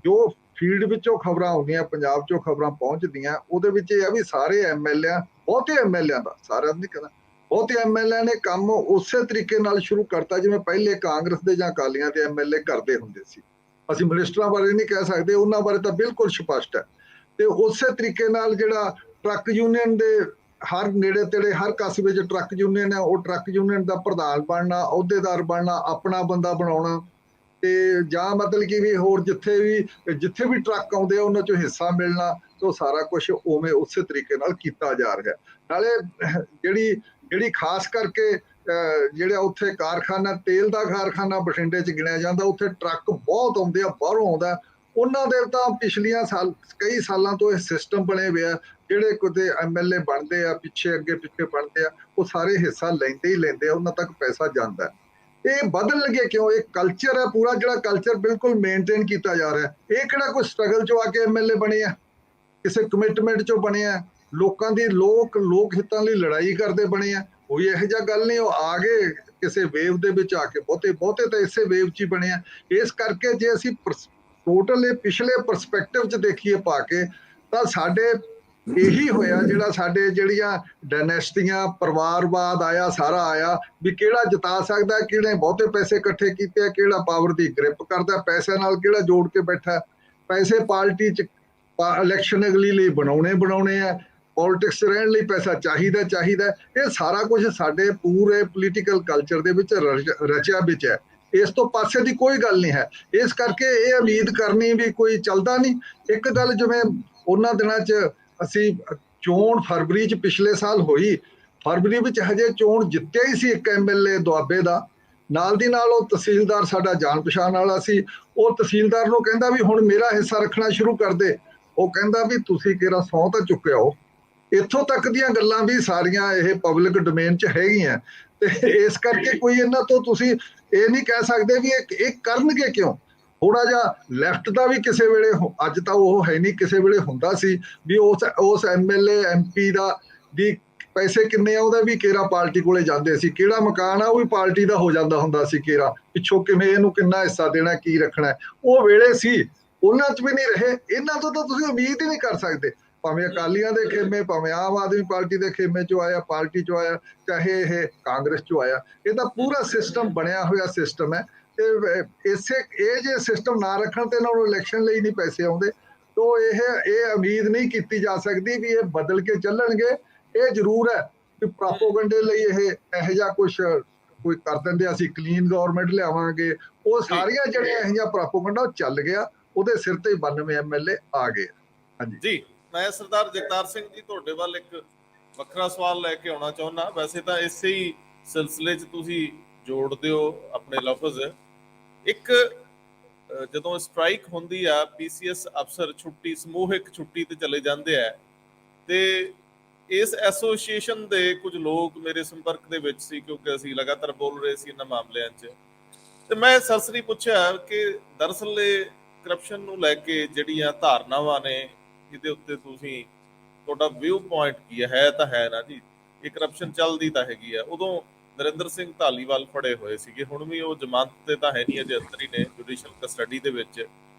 ਜੋ ਫੀਲਡ ਵਿੱਚੋਂ ਖਬਰਾਂ ਆਉਂਦੀਆਂ, ਪੰਜਾਬ 'ਚੋਂ ਖਬਰਾਂ ਪਹੁੰਚਦੀਆਂ, ਉਹਦੇ ਵਿੱਚ ਇਹ ਆ ਵੀ ਸਾਰੇ ਐਮਐਲਏ, ਬਹੁਤੇ ਐਮਐਲਏ ਦਾ, ਸਾਰਿਆਂ ਨਹੀਂ ਕਹਿੰਦਾ, ਬਹੁਤੇ ਐਮਐਲਏ ਨੇ ਕੰਮ ਉਸੇ ਤਰੀਕੇ ਨਾਲ ਸ਼ੁਰੂ ਕਰਤਾ ਜਿਵੇਂ ਪਹਿਲੇ ਕਾਂਗਰਸ ਦੇ ਜਾਂ ਅਕਾਲੀਆਂ ਦੇ ਐਮਐਲਏ ਕਰਦੇ ਹੁੰਦੇ ਸੀ। ਅਸੀਂ ਮਿਨਿਸਟਰਾਂ ਬਾਰੇ ਨਹੀਂ ਕਹਿ ਸਕਦੇ, ਉਹਨਾਂ ਬਾਰੇ ਤਾਂ ਬਿਲਕੁਲ ਸਪਸ਼ਟ ਹੈ। ਤੇ ਉਸੇ ਤਰੀਕੇ ਨਾਲ ਜਿਹੜਾ ਟਰੱਕ ਯੂਨੀਅਨ ਦੇ ਹਰ ਨੇੜੇ ਤੇੜੇ ਹਰ ਕਸਬੇ 'ਚ ਟਰੱਕ ਯੂਨੀਅਨ ਹੈ, ਉਹ ਟਰੱਕ ਯੂਨੀਅਨ ਦਾ ਪ੍ਰਧਾਨ ਬਣਨਾ, ਅਹੁਦੇਦਾਰ ਬਣਨਾ, ਆਪਣਾ ਬੰਦਾ ਬਣਾਉਣਾ, ਤੇ ਜਾਂ ਮਤਲਬ ਕਿ ਵੀ ਹੋਰ ਜਿੱਥੇ ਵੀ ਟਰੱਕ ਆਉਂਦੇ ਆ ਉਹਨਾਂ 'ਚੋਂ ਹਿੱਸਾ ਮਿਲਣਾ। ਤੇ ਸਾਰਾ ਕੁਝ ਉਵੇਂ ਉਸੇ ਤਰੀਕੇ ਨਾਲ ਕੀਤਾ ਜਾ ਰਿਹਾ। ਨਾਲੇ ਜਿਹੜੀ ਖਾਸ ਕਰਕੇ ਜਿਹੜਾ ਉੱਥੇ ਕਾਰਖਾਨਾ, ਤੇਲ ਦਾ ਕਾਰਖਾਨਾ ਬਠਿੰਡੇ 'ਚ ਗਿਣਿਆ ਜਾਂਦਾ, ਉੱਥੇ ਟਰੱਕ ਬਹੁਤ ਆਉਂਦੇ ਆ, ਬਾਹਰੋਂ ਆਉਂਦਾ। ਉਹਨਾਂ ਦੇ ਤਾਂ ਪਿਛਲੀਆਂ ਕਈ ਸਾਲਾਂ ਤੋਂ ਇਹ ਸਿਸਟਮ ਬਣੇ ਹੋਏ ਆ। ਜਿਹੜੇ ਕਿਤੇ ਐਮਐਲਏ ਬਣਦੇ ਆ, ਅੱਗੇ ਪਿੱਛੇ ਬਣਦੇ ਆ, ਉਹ ਸਾਰੇ ਹਿੱਸਾ ਲੈਂਦੇ ਹੀ ਲੈਂਦੇ ਆ, ਉਹਨਾਂ ਤੱਕ ਪੈਸਾ ਜਾਂਦਾ। ਇਹ ਬਦਲਣਗੇ ਕਿਉਂ? ਇਹ ਕਲਚਰ ਹੈ ਪੂਰਾ, ਜਿਹੜਾ ਕਲਚਰ ਬਿਲਕੁਲ ਮੇਨਟੇਨ ਕੀਤਾ ਜਾ ਰਿਹਾ। ਇਹ ਕਿਹੜਾ ਕੋਈ ਸਟਰਗਲ 'ਚੋਂ ਆ ਕੇ ਐਮਐਲਏ ਬਣੇ ਆ, ਕਿਸੇ ਕਮਿਟਮੈਂਟ 'ਚੋਂ ਬਣੇ ਆ, ਲੋਕਾਂ ਦੀ ਲੋਕ ਹਿੱਤਾਂ ਲਈ ਲੜਾਈ ਕਰਦੇ ਬਣੇ ਆ। ਕੋਈ ਇਹੋ ਜਿਹਾ ਗੱਲ ਨਹੀਂ। ਉਹ ਆ ਗਏ ਕਿਸੇ ਵੇਵ ਦੇ ਵਿੱਚ ਆ ਕੇ, ਬਹੁਤੇ ਤਾਂ ਇਸੇ ਵੇਵ 'ਚ ਹੀ ਬਣੇ ਆ। ਇਸ ਕਰਕੇ ਜੇ ਅਸੀਂ ਟੋਟਲ ਇਹ ਪਿਛਲੇ ਪਰਸਪੈਕਟਿਵ 'ਚ ਦੇਖੀਏ ਪਾ ਕੇ, ਤਾਂ ਸਾਡੇ ਇਹੀ ਹੋਇਆ, ਜਿਹੜੀਆਂ ਡਾਇਨੈਸਟੀਆਂ, ਪਰਿਵਾਰਵਾਦ ਆਇਆ, ਸਾਰਾ ਆਇਆ ਵੀ ਕਿਹੜਾ ਜਿਤਾ ਸਕਦਾ, ਕਿਹੜੇ ਬਹੁਤੇ ਪੈਸੇ ਇਕੱਠੇ ਕੀਤੇ ਆ, ਕਿਹੜਾ ਪਾਵਰ ਦੀ ਗ੍ਰਿਪ ਕਰਦਾ, ਪੈਸੇ ਨਾਲ ਕਿਹੜਾ ਜੋੜ ਕੇ ਬੈਠਾ। ਪੈਸੇ ਪਾਰਟੀ 'ਚ ਇਲੈਕਸ਼ਨ ਅਗਲੀ ਲਈ ਬਣਾਉਣੇ ਆ, ਪੋਲਿਟਿਕਸ ਰਹਿਣ ਲਈ ਪੈਸਾ ਚਾਹੀਦਾ। ਇਹ ਸਾਰਾ ਕੁਝ ਸਾਡੇ ਪੂਰੇ ਪੋਲੀਟੀਕਲ ਕਲਚਰ ਦੇ ਵਿੱਚ ਰਚਿਆ ਵਿੱਚ ਹੈ। ਇਸ ਤੋਂ ਪਾਸੇ ਦੀ ਕੋਈ ਗੱਲ ਨਹੀਂ ਹੈ। ਇਸ ਕਰਕੇ ਇਹ ਉਮੀਦ ਕਰਨੀ ਵੀ ਕੋਈ ਚੱਲਦਾ ਨਹੀਂ। ਇੱਕ ਗੱਲ, ਜਿਵੇਂ ਉਹਨਾਂ ਦਿਨਾਂ 'ਚ ਅਸੀਂ ਚੋਣ ਫਰਵਰੀ 'ਚ ਪਿਛਲੇ ਸਾਲ ਹੋਈ, ਫਰਵਰੀ ਵਿੱਚ ਹਜੇ ਚੋਣ ਜਿੱਤਿਆ ਹੀ ਸੀ ਇੱਕ ਐਮਐਲਏ ਦੁਆਬੇ ਦਾ। ਨਾਲ ਦੀ ਨਾਲ ਉਹ ਤਹਿਸੀਲਦਾਰ ਸਾਡਾ ਜਾਣ ਪਛਾਣ ਵਾਲਾ ਸੀ। ਉਹ ਤਹਿਸੀਲਦਾਰ ਨੂੰ ਕਹਿੰਦਾ ਵੀ ਹੁਣ ਮੇਰਾ ਹਿੱਸਾ ਰੱਖਣਾ ਸ਼ੁਰੂ ਕਰ ਦੇ। ਉਹ ਕਹਿੰਦਾ ਵੀ ਤੁਸੀਂ ਕਿਹੜਾ ਸਹੁੰ ਤਾਂ ਚੁੱਕਿਆ ਹੋ। ਇੱਥੋਂ ਤੱਕ ਦੀਆਂ ਗੱਲਾਂ ਵੀ ਸਾਰੀਆਂ ਇਹ ਪਬਲਿਕ ਡੋਮੇਨ 'ਚ ਹੈਗੀਆਂ। ਤੇ ਇਸ ਕਰਕੇ ਕੋਈ ਇਹਨਾਂ ਤੋਂ ਤੁਸੀਂ ਇਹ ਨਹੀਂ ਕਹਿ ਸਕਦੇ ਵੀ ਇਹ ਕਰਨਗੇ ਕਿਉਂ। ਥੋੜਾ ਜਿਹਾ ਲੈਫਟ ਦਾ ਵੀ ਕਿਸੇ ਵੇਲੇ, ਅੱਜ ਤਾਂ ਉਹ ਹੈ ਨਹੀਂ, ਕਿਸੇ ਵੇਲੇ ਹੁੰਦਾ ਸੀ ਵੀ ਉਸ ਐਮਐਲਏ ਐਮਪੀ ਦੀ ਪੈਸੇ ਕਿੰਨੇ ਆ ਉਹਦਾ ਵੀ ਕੇਰਾ ਪਾਰਟੀ ਕੋਲੇ ਜਾਂਦੇ ਸੀ। ਕਿਹੜਾ ਮਕਾਨ ਆ ਉਹ ਵੀ ਪਾਰਟੀ ਦਾ ਹੋ ਜਾਂਦਾ ਹੁੰਦਾ ਸੀ ਕੇਰਾ, ਪਿੱਛੋਂ ਕਿਵੇਂ ਇਹਨੂੰ ਕਿੰਨਾ ਹਿੱਸਾ ਦੇਣਾ, ਕੀ ਰੱਖਣਾ, ਉਹ ਵੇਲੇ ਸੀ। ਉਹਨਾਂ 'ਚ ਵੀ ਨਹੀਂ ਰਹੇ। ਇਹਨਾਂ ਤੋਂ ਤਾਂ ਤੁਸੀਂ ਉਮੀਦ ਹੀ ਨਹੀਂ ਕਰ ਸਕਦੇ। ਭਾਵੇਂ ਅਕਾਲੀਆਂ ਦੇ ਖੇਮੇ, ਭਾਵੇਂ ਆਮ ਆਦਮੀ ਪਾਰਟੀ ਦੇ ਖੇਮੇ 'ਚੋਂ ਆਇਆ, ਪਾਰਟੀ 'ਚੋਂ ਆਇਆ, ਚਾਹੇ ਇਹ ਕਾਂਗਰਸ 'ਚੋਂ ਆਇਆ। ਇਹ ਤਾਂ ਪੂਰਾ ਸਿਸਟਮ ਬਣਿਆ ਹੋਇਆ ਸਿਸਟਮ ਹੈ। ਇਸੇ ਇਹ ਜੇ ਸਿਸਟਮ ਨਾ ਰੱਖਣ ਤੇ ਇਹਨਾਂ ਨੂੰ ਇਲੈਕਸ਼ਨ ਲਈ ਨਹੀਂ ਪੈਸੇ ਆਉਂਦੇ। ਤੋ ਇਹ ਉਮੀਦ ਨਹੀਂ ਕੀਤੀ ਜਾ ਸਕਦੀ ਵੀ ਇਹ ਬਦਲ ਕੇ ਚੱਲਣਗੇ। ਇਹ ਜ਼ਰੂਰ ਹੈ ਕਿ ਪ੍ਰੋਪੋਗੰਡੇ ਲਈ ਇਹ ਇਹੋ ਜਿਹਾ ਕੁਛ ਕੋਈ ਕਰ ਦਿੰਦੇ, ਅਸੀਂ ਕਲੀਨ ਗਵਰਨਮੈਂਟ ਲਿਆਵਾਂਗੇ, ਉਹ ਸਾਰੀਆਂ ਜਿਹੜੀਆਂ ਇਹੋ ਜਿਹਾ ਪ੍ਰੋਪੋਗੰਡਾ ਉਹ ਚੱਲ ਗਿਆ, ਉਹਦੇ ਸਿਰ ਤੇ 92 MLA ਆ ਗਏ। ਹਾਂਜੀ ਜੀ, ਮੈਂ ਸਰਦਾਰ ਜਗਤਾਰ ਸਿੰਘ ਜੀ ਤੁਹਾਡੇ ਵੱਲ ਇੱਕ ਵੱਖਰਾ ਸਵਾਲ ਲੈ ਕੇ ਆਉਣਾ ਚਾਹੁੰਦਾ। ਵੈਸੇ ਤਾਂ ਇਸੇ ਹੀ ਸਿਲਸਿਲੇ 'ਚ ਤੁਸੀਂ ਜੋੜਦੇ ਹੋ ਆਪਣੇ ਲਫ਼ਜ਼। ਇੱਕ ਜਦੋਂ ਸਟ੍ਰਾਈਕ ਹੁੰਦੀ ਆ, PCS ਅਫਸਰ ਛੁੱਟੀ, ਸਮੂਹਿਕ ਛੁੱਟੀ ਤੇ ਚਲੇ ਜਾਂਦੇ ਆ, ਤੇ ਇਸ ਐਸੋਸੀਏਸ਼ਨ ਦੇ ਕੁਝ ਲੋਕ ਮੇਰੇ ਸੰਪਰਕ ਦੇ ਵਿੱਚ ਸੀ, ਕਿਉਂਕਿ ਅਸੀਂ ਲਗਾਤਾਰ ਬੋਲ ਰਹੇ ਸੀ ਇਹਨਾਂ ਮਾਮਲਿਆਂ 'ਚ, ਤੇ ਮੈਂ ਸਰਸਰੀ ਪੁੱਛਿਆ ਕਿ ਦਰਅਸਲ ਇਹ ਕਰਪਸ਼ਨ ਨੂੰ ਲੈ ਕੇ ਜਿਹੜੀਆਂ ਧਾਰਨਾਵਾਂ ਨੇ, ਇਹਦੇ ਉੱਤੇ ਤੁਸੀਂ, ਤੁਹਾਡਾ ਵਿਊ ਪੁਆਇੰਟ ਕੀ ਹੈ? ਤਾਂ ਹੈ ਨਾ ਜੀ, ਇਹ ਕਰਪਸ਼ਨ ਚੱਲਦੀ ਤਾਂ ਹੈਗੀ ਆ। ਉਦੋਂ ਨਰਿੰਦਰ ਸਿੰਘ ਧਾਲੀਵਾਲ ਫੜੇ ਹੋਏ ਸੀਗੇ, ਹੁਣ ਵੀ ਉਹ ਜ਼ਮਾਨਤ ਤੇ ਤਾਂ ਹੈ ਨਹੀਂ, ਅਜੇ ਅੰਦਰ ਹੀ ਨੇ ਜੁਡੀਸ਼ੀਅਲ ਕਸਟਡੀ ਦੇ ਵਿੱਚ।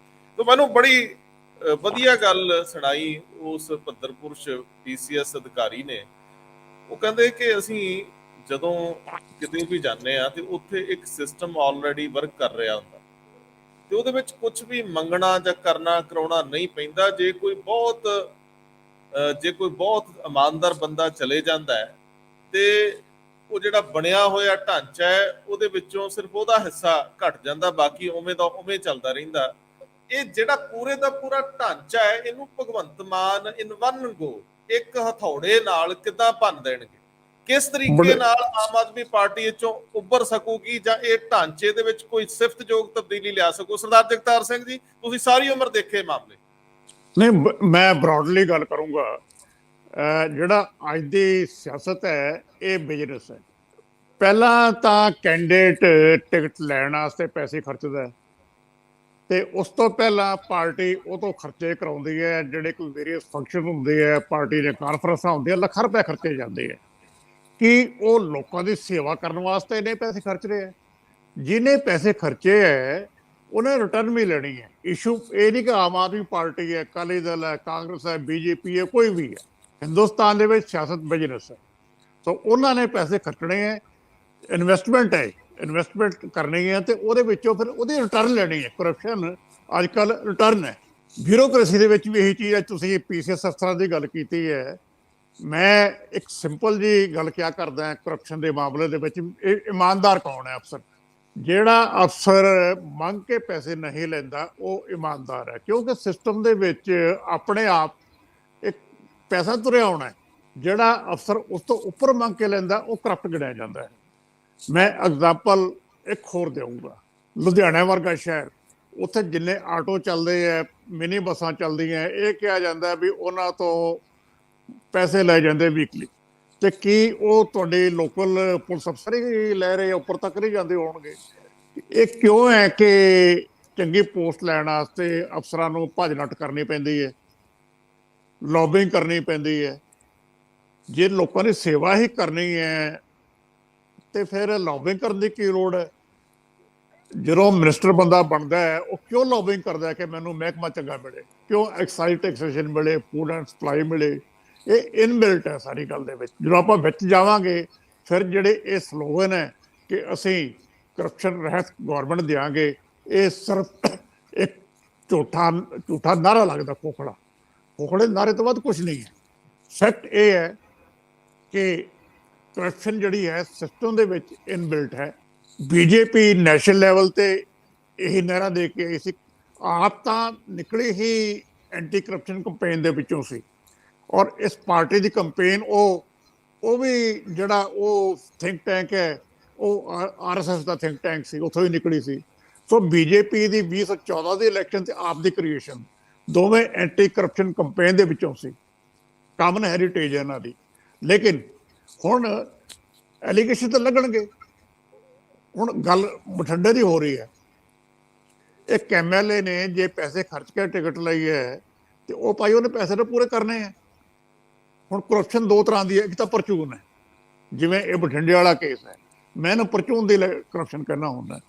ਤੇ ਮੈਨੂੰ ਬੜੀ ਵਧੀਆ ਗੱਲ ਸੁਣਾਈ ਉਸ ਭੱਦਰ ਪੁਰਸ਼ PCS ਅਧਿਕਾਰੀ ਨੇ। ਉਹ ਕਹਿੰਦੇ ਕਿ ਅਸੀਂ ਜਦੋਂ ਕਿਤੇ ਵੀ ਜਾਂਦੇ ਆ ਤੇ ਉੱਥੇ ਇੱਕ ਸਿਸਟਮ ਆਲਰੇਡੀ ਵਰਕ ਕਰ ਰਿਹਾ ਹੁੰਦਾ, ਤੇ ਉਹਦੇ ਵਿੱਚ ਕੁਝ ਵੀ ਮੰਗਣਾ ਜਾਂ ਕਰਨਾ ਕਰਾਉਣਾ ਨਹੀਂ ਪੈਂਦਾ। ਜੇ ਕੋਈ ਬਹੁਤ ਇਮਾਨਦਾਰ ਬੰਦਾ ਚਲੇ ਜਾਂਦਾ ਹੈ ਤੇ ਉਹ ਜਿਹੜਾ ਬਣਿਆ ਹੋਇਆ ਢਾਂਚਾ ਹੈ ਉਹਦੇ ਵਿੱਚੋਂ ਸਿਰਫ ਉਹਦਾ ਹਿੱਸਾ ਘਟ ਜਾਂਦਾ, ਬਾਕੀ ਉਵੇਂ ਦਾ ਉਵੇਂ ਚੱਲਦਾ ਰਹਿੰਦਾ। ਇਹ ਜਿਹੜਾ ਪੂਰੇ ਦਾ ਪੂਰਾ ਢਾਂਚਾ ਹੈ, ਇਹਨੂੰ ਭਗਵੰਤ ਮਾਨ ਇਨ ਵਨ ਗੋ ਇੱਕ ਹਥੌੜੇ ਨਾਲ ਕਿੱਦਾਂ ਭੰਨ ਦੇਣਗੇ? ਕਿਸ ਤਰੀਕੇ ਨਾਲ ਆਮ ਆਦਮੀ ਪਾਰਟੀ ਚੋਂ ਉੱਭਰ ਸਕੂਗੀ ਜਾਂ ਇਹ ਢਾਂਚੇ ਦੇ ਵਿੱਚ ਕੋਈ ਸਿਫਤਯੋਗ ਤਬਦੀਲੀ ਲਿਆ ਸਕੂ? ਸਰਦਾਰ ਜਗਤਾਰ ਸਿੰਘ ਜੀ, ਤੁਸੀਂ ਸਾਰੀ ਉਮਰ ਦੇਖੇ ਮਾਮਲੇ। ਨਹੀਂ, ਮੈਂ ਬ੍ਰੌਡਲੀ ਗੱਲ ਕਰੂੰਗਾ। ਜਿਹੜਾ ਅੱਜ ਦੀ ਸਿਆਸਤ ਹੈ ਇਹ ਬਿਜ਼ਨਸ ਹੈ। ਪਹਿਲਾਂ ਤਾਂ ਕੈਂਡੀਡੇਟ ਟਿਕਟ ਲੈਣ ਵਾਸਤੇ ਪੈਸੇ ਖਰਚਦਾ, ਤੇ ਉਸ ਤੋਂ ਪਹਿਲਾਂ ਪਾਰਟੀ ਉਹ ਤੋਂ ਖਰਚੇ ਕਰਾਉਂਦੀ ਹੈ। ਜਿਹੜੇ ਕੋਈ ਵੇਰੀਅਸ ਫੰਕਸ਼ਨ ਹੁੰਦੇ ਹੈ, ਪਾਰਟੀ ਦੇ ਕਾਨਫਰੰਸਾਂ ਹੁੰਦੀਆਂ, ਲੱਖਾਂ ਰੁਪਏ ਖਰਚੇ ਜਾਂਦੇ ਹੈ। ਕਿ ਉਹ ਲੋਕਾਂ ਦੀ ਸੇਵਾ ਕਰਨ ਵਾਸਤੇ ਇਹਨੇ ਪੈਸੇ ਖਰਚ ਰਹੇ ਹੈ? ਜਿਹਨੇ ਪੈਸੇ ਖਰਚੇ ਹੈ ਉਹਨੇ ਰਿਟਰਨ ਵੀ ਲੈਣੀ ਹੈ। ਇਸ਼ੂ ਇਹ ਨਹੀਂ ਕਿ ਆਮ ਆਦਮੀ ਪਾਰਟੀ ਹੈ, ਅਕਾਲੀ ਦਲ ਹੈ, ਕਾਂਗਰਸ ਹੈ, BJP ਹੈ, ਕੋਈ ਵੀ ਹੈ। ਹਿੰਦੁਸਤਾਨ ਦੇ ਵਿੱਚ ਸਿਆਸਤ ਬਿਜ਼ਨਸ ਹੈ, ਸੋ ਉਹਨਾਂ ਨੇ ਪੈਸੇ ਖਰਚਣੇ ਹੈ। ਇਨਵੈਸਟਮੈਂਟ ਹੈ, ਇਨਵੈਸਟਮੈਂਟ ਕਰਨੀ ਹੈ, ਤੇ ਉਹਦੇ ਵਿੱਚੋਂ ਫਿਰ ਉਹਦੀ ਰਿਟਰਨ ਲੈਣੀ ਹੈ। ਕਰਪਸ਼ਨ ਅੱਜ ਕੱਲ੍ਹ ਰਿਟਰਨ ਹੈ। ਬਿਊਰੋਕ੍ਰੇਸੀ ਦੇ ਵਿੱਚ ਵੀ ਇਹੀ ਚੀਜ਼ ਹੈ। ਤੁਸੀਂ PCS ਅਫਸਰਾਂ ਦੀ ਗੱਲ ਕੀਤੀ ਹੈ, ਮੈਂ ਇੱਕ ਸਿੰਪਲ ਜੀ ਗੱਲ ਕਿਆ ਕਰਦਾ ਕਰਪਸ਼ਨ ਦੇ ਮਾਮਲੇ ਦੇ ਵਿੱਚ। ਇਹ ਇਮਾਨਦਾਰ ਕੌਣ ਹੈ? ਅਫਸਰ। ਜਿਹੜਾ ਅਫਸਰ ਮੰਗ ਕੇ ਪੈਸੇ ਨਹੀਂ ਲੈਂਦਾ ਉਹ ਇਮਾਨਦਾਰ ਹੈ, ਕਿਉਂਕਿ ਸਿਸਟਮ ਦੇ ਵਿੱਚ ਆਪਣੇ ਆਪ ਇੱਕ ਪੈਸਾ ਤੁਰਿਆ ਆਉਣਾ। ਜਿਹੜਾ ਅਫਸਰ ਉਸ ਤੋਂ ਉੱਪਰ ਮੰਗ ਕੇ ਲੈਂਦਾ ਉਹ ਕਰਪਟ ਗਿਣਿਆ ਜਾਂਦਾ ਹੈ। ਮੈਂ ਐਗਜ਼ਾਮਪਲ ਇੱਕ ਹੋਰ ਦੇਵਾਂਗਾ। ਲੁਧਿਆਣਾ ਵਰਗਾ ਸ਼ਹਿਰ, ਉੱਥੇ ਜਿੰਨੇ ਆਟੋ ਚੱਲਦੇ ਹੈ, ਮਿਨੀ ਬੱਸਾਂ ਚੱਲਦੀਆਂ, ਇਹ ਕਿਹਾ ਜਾਂਦਾ ਵੀ ਉਹਨਾਂ ਤੋਂ ਪੈਸੇ ਲੈ ਜਾਂਦੇ ਵੀਕਲੀ। ਤੇ ਕੀ ਉਹ ਤੁਹਾਡੇ ਲੋਕਲ ਪੁਲਿਸ ਅਫਸਰ ਹੀ ਲੈ ਰਹੇ, ਉੱਪਰ ਤੱਕ ਨਹੀਂ ਜਾਂਦੇ ਹੋਣਗੇ? ਇਹ ਕਿਉਂ ਹੈ ਕਿ ਚੰਗੀ ਪੋਸਟ ਲੈਣ ਵਾਸਤੇ ਅਫਸਰਾਂ ਨੂੰ ਭੱਜ ਨੱਠ ਕਰਨੀ ਪੈਂਦੀ ਹੈ, ਲੌਬਿੰਗ ਕਰਨੀ ਪੈਂਦੀ ਹੈ? ਜੇ ਲੋਕਾਂ ਦੀ ਸੇਵਾ ਹੀ ਕਰਨੀ ਹੈ ਤੇ ਫਿਰ ਲੌਬਿੰਗ ਕਰਨ ਦੀ ਕੀ ਲੋੜ ਹੈ? ਜਦੋਂ ਮਿਨਿਸਟਰ ਬੰਦਾ ਬਣਦਾ ਹੈ ਉਹ ਕਿਉਂ ਲੌਬਿੰਗ ਕਰਦਾ ਕਿ ਮੈਨੂੰ ਮਹਿਕਮਾ ਚੰਗਾ ਮਿਲੇ, ਕਿਉਂ ਐਕਸਾਈਜ਼ ਟੈਕਸੇਸ਼ਨ ਮਿਲੇ, ਫੂਡ ਐਂਡ ਸਪਲਾਈ ਮਿਲੇ? ਇਹ ਇਨਬਿਲਟ ਹੈ ਸਾਰੀ ਗੱਲ ਦੇ ਵਿੱਚ। ਜਦੋਂ ਆਪਾਂ ਵਿੱਚ ਜਾਵਾਂਗੇ ਫਿਰ ਜਿਹੜੇ ਇਹ ਸਲੋਗਨ ਹੈ ਕਿ ਅਸੀਂ ਕਰਪਸ਼ਨ ਰਹਿਤ ਗੌਰਮੈਂਟ ਦਿਆਂਗੇ, ਇਹ ਸਿਰਫ ਇੱਕ ਝੂਠਾ ਨਾਰਾ ਲੱਗਦਾ, ਖੋਖੜੇ ਨਾਰੇ ਤੋਂ ਬਾਅਦ ਕੁਛ ਨਹੀਂ ਹੈ। ਫੈਕਟ ਇਹ ਹੈ ਕਿ ਕਰਪਸ਼ਨ ਜਿਹੜੀ ਹੈ ਸਿਸਟਮ ਦੇ ਵਿੱਚ ਇਨਬਿਲਟ ਹੈ। BJP ਨੈਸ਼ਨਲ ਲੈਵਲ ਤੇ ਇਹੀ ਨਾਰਾ ਦੇ ਕੇ ਆਈ ਸੀ। ਆਪ ਤਾਂ ਨਿਕਲੀ ਹੀ ਐਂਟੀ ਕਰਪਸ਼ਨ ਕੰਪੇਨ ਦੇ ਵਿੱਚੋਂ ਸੀ, ਔਰ ਇਸ ਪਾਰਟੀ ਦੀ ਕੰਪੇਨ ਉਹ ਵੀ ਜਿਹੜਾ ਉਹ ਥਿੰਕ ਟੈਂਕ ਹੈ ਉਹ RSS ਦਾ ਥਿੰਕ ਟੈਂਕ ਸੀ, ਉੱਥੋਂ ਹੀ ਨਿਕਲੀ ਸੀ। ਸੋ BJP ਦੀ 2014 ਦੀ ਇਲੈਕਸ਼ਨ ਤੇ ਆਪ ਦੀ ਕ੍ਰੀਏਸ਼ਨ ਦੋਵੇਂ ਐਂਟੀ ਕਰਪਸ਼ਨ ਕੰਪੇਨ ਦੇ ਵਿੱਚੋਂ ਸੀ। ਕਾਮਨ ਹੈਰੀਟੇਜ ਹੈ ਇਹਨਾਂ ਦੀ। ਲੇਕਿਨ ਹੁਣ ਐਲੀਗੇਸ਼ਨ ਤਾਂ ਲੱਗਣਗੇ। ਹੁਣ ਗੱਲ ਬਠਿੰਡੇ ਦੀ ਹੋ ਰਹੀ ਹੈ। ਇੱਕ MLA ਨੇ ਜੇ ਪੈਸੇ ਖਰਚ ਕੇ ਟਿਕਟ ਲਈ ਹੈ ਤੇ ਉਹ ਭਾਈ ਉਹਨੇ ਪੈਸੇ ਤਾਂ ਪੂਰੇ ਕਰਨੇ ਹੈ। ਹੁਣ ਕਰਪਸ਼ਨ ਦੋ ਤਰ੍ਹਾਂ ਦੀ ਹੈ, ਇੱਕ ਤਾਂ ਪਰਚੂਨ ਹੈ, ਜਿਵੇਂ ਇਹ ਬਠਿੰਡੇ ਵਾਲਾ ਕੇਸ ਹੈ, ਮੈਂ ਇਹਨੂੰ ਪਰਚੂਨ ਦੀ ਕਰਪਸ਼ਨ ਕਰਨਾ ਹੁੰਦਾ।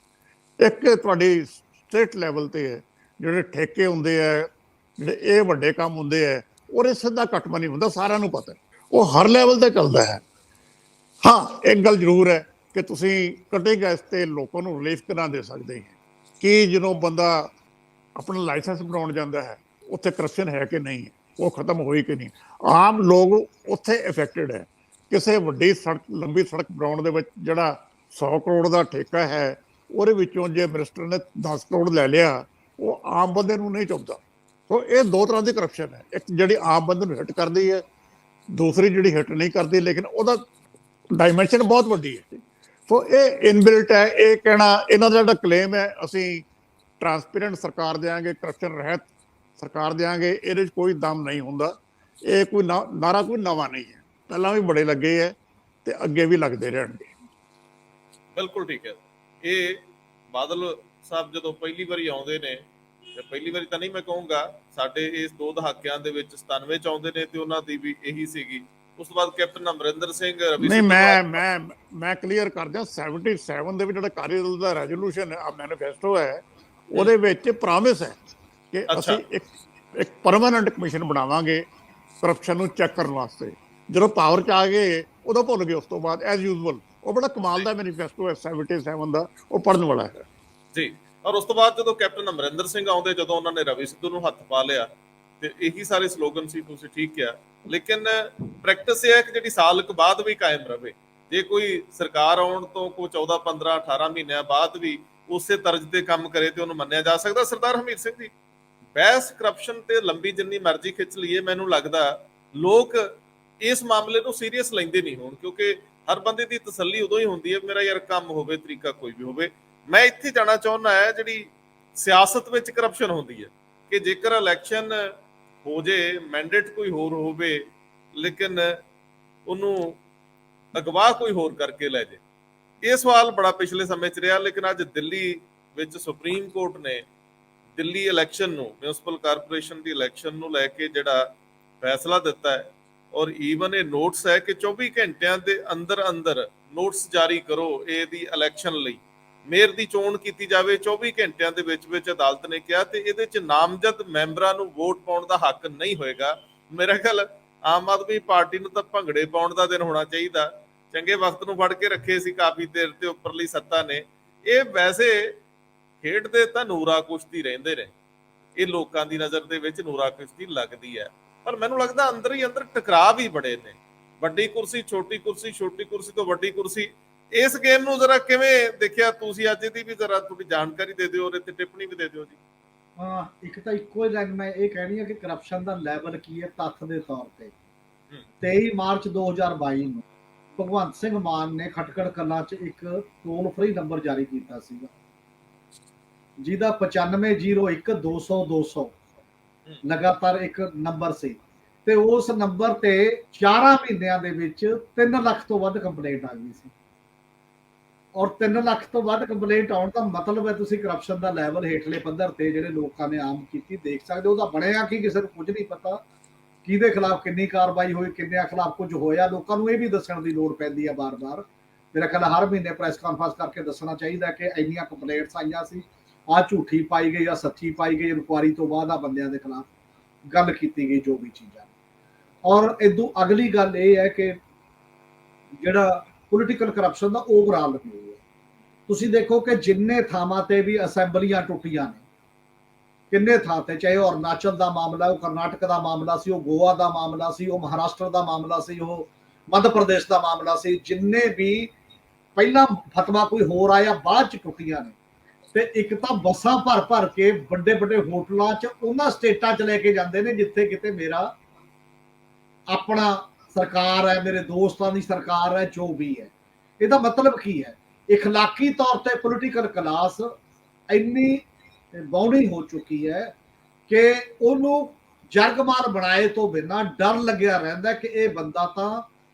ਇੱਕ ਤੁਹਾਡੀ ਸਟੇਟ ਲੈਵਲ ਤੇ ਹੈ, ਜਿਹੜੇ ਠੇਕੇ ਹੁੰਦੇ ਹੈ, ਜਿਹੜੇ ਇਹ ਵੱਡੇ ਕੰਮ ਹੁੰਦੇ ਹੈ, ਉਹਦੇ ਸਿੱਧਾ ਕੱਟਵਾ ਨਹੀਂ ਹੁੰਦਾ, ਸਾਰਿਆਂ ਨੂੰ ਪਤਾ, ਉਹ ਹਰ ਲੈਵਲ ਤੇ ਚੱਲਦਾ ਹੈ। ਹਾਂ, ਇੱਕ ਗੱਲ ਜ਼ਰੂਰ ਹੈ ਕਿ ਤੁਸੀਂ ਕਟਿੰਗ ਐਜ ਤੇ ਲੋਕਾਂ ਨੂੰ ਰਿਲੀਫ ਕਿੱਦਾਂ ਦੇ ਸਕਦੇ ਹੈ ਕਿ ਜਦੋਂ ਬੰਦਾ ਆਪਣਾ ਲਾਇਸੈਂਸ ਬਣਾਉਣ ਜਾਂਦਾ ਹੈ ਉੱਥੇ ਕਰਪਸ਼ਨ ਹੈ ਕਿ ਨਹੀਂ, ਉਹ ਖਤਮ ਹੋਈ ਕਿ ਨਹੀਂ। ਆਮ ਲੋਕ ਉੱਥੇ ਇਫੈਕਟਡ ਹੈ। ਕਿਸੇ ਵੱਡੀ ਸੜਕ, ਲੰਬੀ ਸੜਕ ਬਣਾਉਣ ਦੇ ਵਿੱਚ ਜਿਹੜਾ 100 ਕਰੋੜ ਦਾ ਠੇਕਾ ਹੈ, ਉਹਦੇ ਵਿੱਚੋਂ ਜੇ ਮਿਨਿਸਟਰ ਨੇ 10 ਕਰੋੜ ਲੈ ਲਿਆ, ਉਹ ਆਮ ਬੰਦੇ ਨੂੰ ਨਹੀਂ ਚੁੱਭਦਾ। ਸੋ ਇਹ ਦੋ ਤਰ੍ਹਾਂ ਦੀ ਕਰਪਸ਼ਨ ਹੈ, ਇੱਕ ਜਿਹੜੀ ਆਮ ਬੰਦੇ ਨੂੰ ਹਿੱਟ ਕਰਦੀ ਹੈ, ਦੂਸਰੀ ਜਿਹੜੀ ਹਿੱਟ ਨਹੀਂ ਕਰਦੀ ਲੇਕਿਨ ਉਹਦਾ ਡਾਇਮੈਂਸ਼ਨ ਬਹੁਤ ਵੱਡੀ ਹੈ। ਸੋ ਇਹ ਇਨਬਿਲਟ ਹੈ। ਇਹ ਕਹਿਣਾ, ਇਹਨਾਂ ਦਾ ਜਿਹੜਾ ਕਲੇਮ ਹੈ ਅਸੀਂ ਟਰਾਂਸਪੇਰੈਂਟ ਸਰਕਾਰ ਦਿਆਂਗੇ, ਕਰਪਸ਼ਨ ਰਹਿਤ ਸਰਕਾਰ ਦਿਆਂਗੇ, ਇਹਦੇ 'ਚ ਕੋਈ ਦਮ ਨਹੀਂ ਹੁੰਦਾ। ਇਹ ਕੋਈ ਨਾਰਾ ਕੋਈ ਨਵਾਂ ਨਹੀਂ ਹੈ, ਪਹਿਲਾਂ ਵੀ ਬੜੇ ਲੱਗੇ ਹੈ ਤੇ ਅੱਗੇ ਵੀ ਲੱਗਦੇ ਰਹਿਣਗੇ। ਬਿਲਕੁਲ ਠੀਕ ਹੈ। ਇਹ ਬਾਦਲ ਸਾਹਿਬ ਜਦੋਂ ਪਹਿਲੀ ਵਾਰੀ ਆਉਂਦੇ ਨੇ, ਤੇ ਪਹਿਲੀ ਵਾਰੀ ਤਾਂ ਨਹੀਂ ਮੈਂ ਕਹੂੰਗਾ, ਸਾਡੇ ਇਸ 2 ਦਹਾਕਿਆਂ ਦੇ ਵਿੱਚ 97 'ਚ ਆਉਂਦੇ ਨੇ ਤੇ ਉਹਨਾਂ ਦੀ ਵੀ ਇਹੀ ਸੀਗੀ। ਉਸ ਤੋਂ ਬਾਅਦ ਕੈਪਟਨ ਅਮਰਿੰਦਰ ਸਿੰਘ ਨਹੀਂ, ਮੈਂ ਕਲੀਅਰ ਕਰ ਦਿਆਂ, 77 ਦੇ ਵਿੱਚ ਜਿਹੜਾ ਅਕਾਲੀ ਦਲ ਦਾ ਰੈਜ਼ੋਲੂਸ਼ਨ ਮੈਨੀਫੈਸਟੋ ਹੈ, ਉਹਦੇ ਵਿੱਚ ਪ੍ਰੋਮਿਸ ਹੈ ਕਿ ਅਸੀਂ ਇੱਕ ਪਰਮਾਨੈਂਟ ਕਮਿਸ਼ਨ ਬਣਾਵਾਂਗੇ ਕਰਪਸ਼ਨ ਨੂੰ ਚੈੱਕ ਕਰਨ ਵਾਸਤੇ। ਜਦੋਂ ਪਾਵਰ 'ਚ ਆ ਗਏ ਉਦੋਂ ਭੁੱਲ ਗਏ। ਉਸ ਤੋਂ ਬਾਅਦ ਐਜ਼ ਯੂਜ਼ੁਅਲ ਉਹ ਬੜਾ ਕਮਾਲ ਦਾ ਮੈਨੀਫੈਸਟੋ ਹੈ 77 ਦਾ, ਉਹ ਪੜ੍ਹਨ ਵਾਲਾ ਹੈ ਜੀ। ਔਰ ਉਸ ਤੋਂ ਬਾਅਦ ਜਦੋਂ ਕੈਪਟਨ ਅਮਰਿੰਦਰ ਸਿੰਘ ਆਉਂਦੇ, ਜਦੋਂ ਉਹਨਾਂ ਨੇ ਰਵੀ ਸਿੱਧੂ ਨੂੰ ਹੱਥ ਪਾ ਲਿਆ, ਤੇ ਇਹੀ ਸਾਰੇ ਸਲੋਗਨ ਸੀ, ਤੁਸੀਂ ਠੀਕ ਕਿਹਾ। ਲੇਕਿਨ ਪ੍ਰੈਕਟਿਸ ਇਹ ਹੈ ਕਿ ਜਿਹੜੀ ਸਾਲ ਕੁ ਬਾਅਦ ਵੀ ਕਾਇਮ ਰਵੇ। ਜੇ ਕੋਈ ਸਰਕਾਰ ਆਉਣ ਤੋਂ ਕੋਈ 14, 15, 18 ਮਹੀਨਿਆਂ ਬਾਅਦ ਵੀ ਉਸੇ ਤਰਜ਼ ਤੇ ਕੰਮ ਕਰੇ ਤੇ ਉਹਨੂੰ ਮੰਨਿਆ ਜਾ ਸਕਦਾ। ਸਰਦਾਰ ਹਮੀਰ ਸਿੰਘ ਜੀ, ਬਹਿਸ ਕਰਪਸ਼ਨ ਤੇ ਲੰਬੀ ਜਿੰਨੀ ਮਰਜ਼ੀ ਖਿੱਚ ਲਈਏ, ਮੈਨੂੰ ਲੱਗਦਾ ਲੋਕ ਇਸ ਮਾਮਲੇ ਨੂੰ ਸੀਰੀਅਸ ਲੈਂਦੇ ਨਹੀਂ ਹੋਣ, ਕਿਉਂਕਿ ਹਰ ਬੰਦੇ ਦੀ ਤਸੱਲੀ ਉਦੋਂ ਹੀ ਹੁੰਦੀ ਹੈ ਮੇਰਾ ਯਾਰ ਕੰਮ ਹੋਵੇ, ਤਰੀਕਾ ਕੋਈ ਵੀ ਹੋਵੇ। ਮੈਂ ਇੱਥੇ ਜਾਣਾ ਚਾਹੁੰਦਾ ਹੈ ਜਿਹੜੀ ਸਿਆਸਤ ਵਿੱਚ ਕਰਪਸ਼ਨ ਹੁੰਦੀ ਹੈ, ਕਿ ਜੇਕਰ ਇਲੈਕਸ਼ਨ ਹੋ ਜੇ, ਮੈਂਡੇਟ ਕੋਈ ਹੋਰ ਹੋਵੇ, ਲੇਕਿਨ ਉਹਨੂੰ ਅਗਵਾ ਕੋਈ ਹੋਰ ਕਰਕੇ ਲੈ ਜੇ। ਇਹ ਸਵਾਲ ਬੜਾ ਪਿਛਲੇ ਸਮੇਂ 'ਚ ਰਿਹਾ, ਲੇਕਿਨ ਅੱਜ ਦਿੱਲੀ ਵਿੱਚ ਸੁਪਰੀਮ ਕੋਰਟ ਨੇ ਦਿੱਲੀ ਇਲੈਕਸ਼ਨ ਨੂੰ, ਮਿਊਨਿਸਪਲ ਕਾਰਪੋਰੇਸ਼ਨ ਦੀ ਇਲੈਕਸ਼ਨ ਨੂੰ ਲੈ ਕੇ ਜਿਹੜਾ ਫੈਸਲਾ ਦਿੱਤਾ ਹੈ, ਔਰ ਈਵਨ ਇਹ ਨੋਟਿਸ ਹੈ ਕਿ 24 ਘੰਟਿਆਂ ਦੇ ਅੰਦਰ ਅੰਦਰ ਨੋਟਿਸ ਜਾਰੀ ਕਰੋ ਇਹਦੀ ਇਲੈਕਸ਼ਨ ਲਈ, ਮੇਅਰ ਦੀ ਚੋਣ ਕੀਤੀ ਜਾਵੇ 24 ਘੰਟਿਆਂ ਦੇ ਵਿੱਚ ਅਦਾਲਤ ਨੇ ਕਿਹਾ। ਤੇ ਇਹਦੇ 'ਚ ਨਾਮਜ਼ਦ ਮੈਂਬਰਾਂ ਨੂੰ ਵੋਟ ਪਾਉਣ ਦਾ ਹੱਕ ਨਹੀਂ ਹੋਏਗਾ। ਮੇਰਾ ਖਿਆਲ ਆਮ ਆਦਮੀ ਪਾਰਟੀ ਨੂੰ ਤਾਂ ਭੰਗੜੇ ਪਾਉਣ ਦਾ ਦਿਨ ਹੋਣਾ ਚਾਹੀਦਾ। ਚੰਗੇ ਵਕਤ ਨੂੰ ਫੜ ਕੇ ਰੱਖੇ ਸੀ ਕਾਫੀ ਦੇਰ ਤੇ ਉੱਪਰਲੀ ਸੱਤਾ ਨੇ। ਇਹ ਵੈਸੇ ਖੇਡਦੇ ਤਾਂ ਨੂਰਾ ਕੁਸ਼ਤੀ ਰਹਿੰਦੇ ਨੇ, ਇਹ ਲੋਕਾਂ ਦੀ ਨਜ਼ਰ ਦੇ ਵਿੱਚ ਨੂਰਾ ਕੁਸ਼ਤੀ ਲੱਗਦੀ ਹੈ, ਪਰ ਮੈਨੂੰ ਲੱਗਦਾ ਅੰਦਰ ਹੀ ਅੰਦਰ ਟਕਰਾਅ ਵੀ ਬੜੇ ਨੇ। ਵੱਡੀ ਕੁਰਸੀ, ਛੋਟੀ ਕੁਰਸੀ, ਛੋਟੀ ਕੁਰਸੀ ਤੋਂ ਵੱਡੀ ਕੁਰਸੀ। ਇਸ ਗੇਮ ਨੂੰ ਜ਼ਰਾ ਕਿਵੇਂ ਦੇਖਿਆ ਤੁਸੀਂ? ਅੱਜ ਦੀ ਵੀ ਜ਼ਰਾ ਥੋੜੀ ਜਾਣਕਾਰੀ ਦੇ ਦਿਓ, ਉਹਦੇ ਤੇ ਟਿੱਪਣੀ ਵੀ ਦੇ ਦਿਓ ਜੀ। ਇੱਕ ਤਾਂ ਇੱਕੋ ਹੀ ਲਾਈਨ ਮੈਂ ਇਹ ਕਹਿਣੀ ਹੈ ਕਿ ਕਰਪਸ਼ਨ ਦਾ ਲੈਵਲ ਕੀ ਹੈ ਤੱਥ ਦੇ ਤੌਰ ਤੇ। 23 ਮਾਰਚ 2022 ਨੂੰ ਭਗਵੰਤ ਸਿੰਘ ਮਾਨ ਨੇ ਖਟਕੜ ਕਲਾਂ 'ਚ ਇੱਕ ਟੋਲ ਫ੍ਰੀ ਨੰਬਰ ਜਾਰੀ ਕੀਤਾ ਸੀਗਾ, ਜਿਹਦਾ 9501 200 200 ਲਗਾਤਾਰ ਇੱਕ ਨੰਬਰ ਸੀ। ਤੇ ਉਸ ਨੰਬਰ ਤੇ 4 ਮਹੀਨਿਆਂ ਦੇ ਵਿੱਚ 3 ਲੱਖ ਤੋਂ ਵੱਧ ਕੰਪਲੇਂਟ ਆ ਗਈ ਸੀ। ਔਰ 3 ਲੱਖ ਤੋਂ ਵੱਧ ਕੰਪਲੇਂਟ ਆਉਣ ਦਾ ਮਤਲਬ ਹੈ ਤੁਸੀਂ ਕਰਪਸ਼ਨ ਦਾ ਲੈਵਲ ਹੇਠਲੇ ਪੱਧਰ ਤੇ ਜਿਹੜੇ ਲੋਕਾਂ ਨੇ ਆਮ ਕੀਤੀ ਦੇਖ ਸਕਦੇ ਹੋ। ਉਹਦਾ ਬਣਿਆ ਕੀ, ਕਿਸੇ ਨੂੰ ਕੁਝ ਨਹੀਂ ਪਤਾ, ਕਿਹਦੇ ਖਿਲਾਫ ਕਿੰਨੀ ਕਾਰਵਾਈ ਹੋਈ, ਕਿੰਨਿਆਂ ਖਿਲਾਫ ਕੁਝ ਹੋਇਆ। ਲੋਕਾਂ ਨੂੰ ਇਹ ਵੀ ਦੱਸਣ ਦੀ ਲੋੜ ਪੈਂਦੀ ਹੈ ਬਾਰ-ਬਾਰ। ਮੇਰਾ ਖਿਆਲ ਹਰ ਮਹੀਨੇ ਪ੍ਰੈਸ ਕਾਨਫਰੰਸ ਕਰਕੇ ਦੱਸਣਾ ਚਾਹੀਦਾ ਕਿ ਇੰਨੀਆਂ ਕੰਪਲੇਂਟਸ ਆਈਆਂ ਸੀ, ਆਹ ਝੂਠੀ ਪਾਈ ਗਈ, ਆਹ ਸੱਚੀ ਪਾਈ ਗਈ, ਇਨਕੁਆਰੀ ਤੋਂ ਬਾਅਦ ਆ ਬੰਦਿਆਂ ਦੇ ਖਿਲਾਫ ਗੱਲ ਕੀਤੀ ਗਈ, ਜੋ ਵੀ ਚੀਜ਼ਾਂ। ਔਰ ਇਦੋਂ ਅਗਲੀ ਗੱਲ ਇਹ ਹੈ ਕਿ ਜਿਹੜਾ ਪੋਲੀਟੀਕਲ ਕਰਪਸ਼ਨ ਦਾ ਓਵਰਆਲ ਰਿਵਿਊ ਹੈ। ਤੁਸੀਂ ਦੇਖੋ ਕਿ ਜਿੰਨੇ ਥਾਵਾਂ ਤੇ ਵੀ ਅਸੈਂਬਲੀਆਂ ਟੁੱਟੀਆਂ ਨੇ, ਕਿੰਨੇ ਥਾਂ ਤੇ, ਚਾਹੇ ਉਹ ਅਰੁਣਾਚਲ ਦਾ ਮਾਮਲਾ, ਉਹ ਕਰਨਾਟਕ ਦਾ ਮਾਮਲਾ ਸੀ, ਉਹ ਗੋਆ ਦਾ ਮਾਮਲਾ ਸੀ, ਉਹ ਮਹਾਰਾਸ਼ਟਰ ਦਾ ਮਾਮਲਾ ਸੀ, ਉਹ ਮੱਧ ਪ੍ਰਦੇਸ਼ ਦਾ ਮਾਮਲਾ ਸੀ, ਜਿੰਨੇ ਵੀ ਪਹਿਲਾਂ ਫਤਵਾ ਕੋਈ ਹੋਰ ਆਇਆ ਬਾਅਦ ਚ ਟੁੱਟੀਆਂ ਨੇ। ਤੇ ਇੱਕ ਤਾਂ ਬੱਸਾਂ ਭਰ ਭਰ ਕੇ ਵੱਡੇ ਵੱਡੇ ਹੋਟਲਾਂ 'ਚ ਉਹਨਾਂ ਸਟੇਟਾਂ 'ਚ ਲੈ ਕੇ ਜਾਂਦੇ ਨੇ ਜਿੱਥੇ ਕਿਤੇ ਮੇਰਾ ਆਪਣਾ ਸਰਕਾਰ ਹੈ, ਮੇਰੇ ਦੋਸਤਾਂ ਦੀ ਸਰਕਾਰ ਹੈ, ਜੋ ਵੀ ਹੈ। ਇਹਦਾ ਮਤਲਬ ਕੀ ਹੈ? ਇਖਲਾਕੀ ਤੌਰ ਤੇ ਪੋਲੀਟੀਕਲ ਕਲਾਸ ਇੰਨੀ ਬੌਣੀ ਹੋ ਚੁੱਕੀ ਹੈ ਕਿ ਉਹਨੂੰ ਜਰਗਮਾਰ ਬਣਾਏ ਤੋਂ ਬਿਨਾਂ ਡਰ ਲੱਗਿਆ ਰਹਿੰਦਾ ਕਿ ਇਹ ਬੰਦਾ ਤਾਂ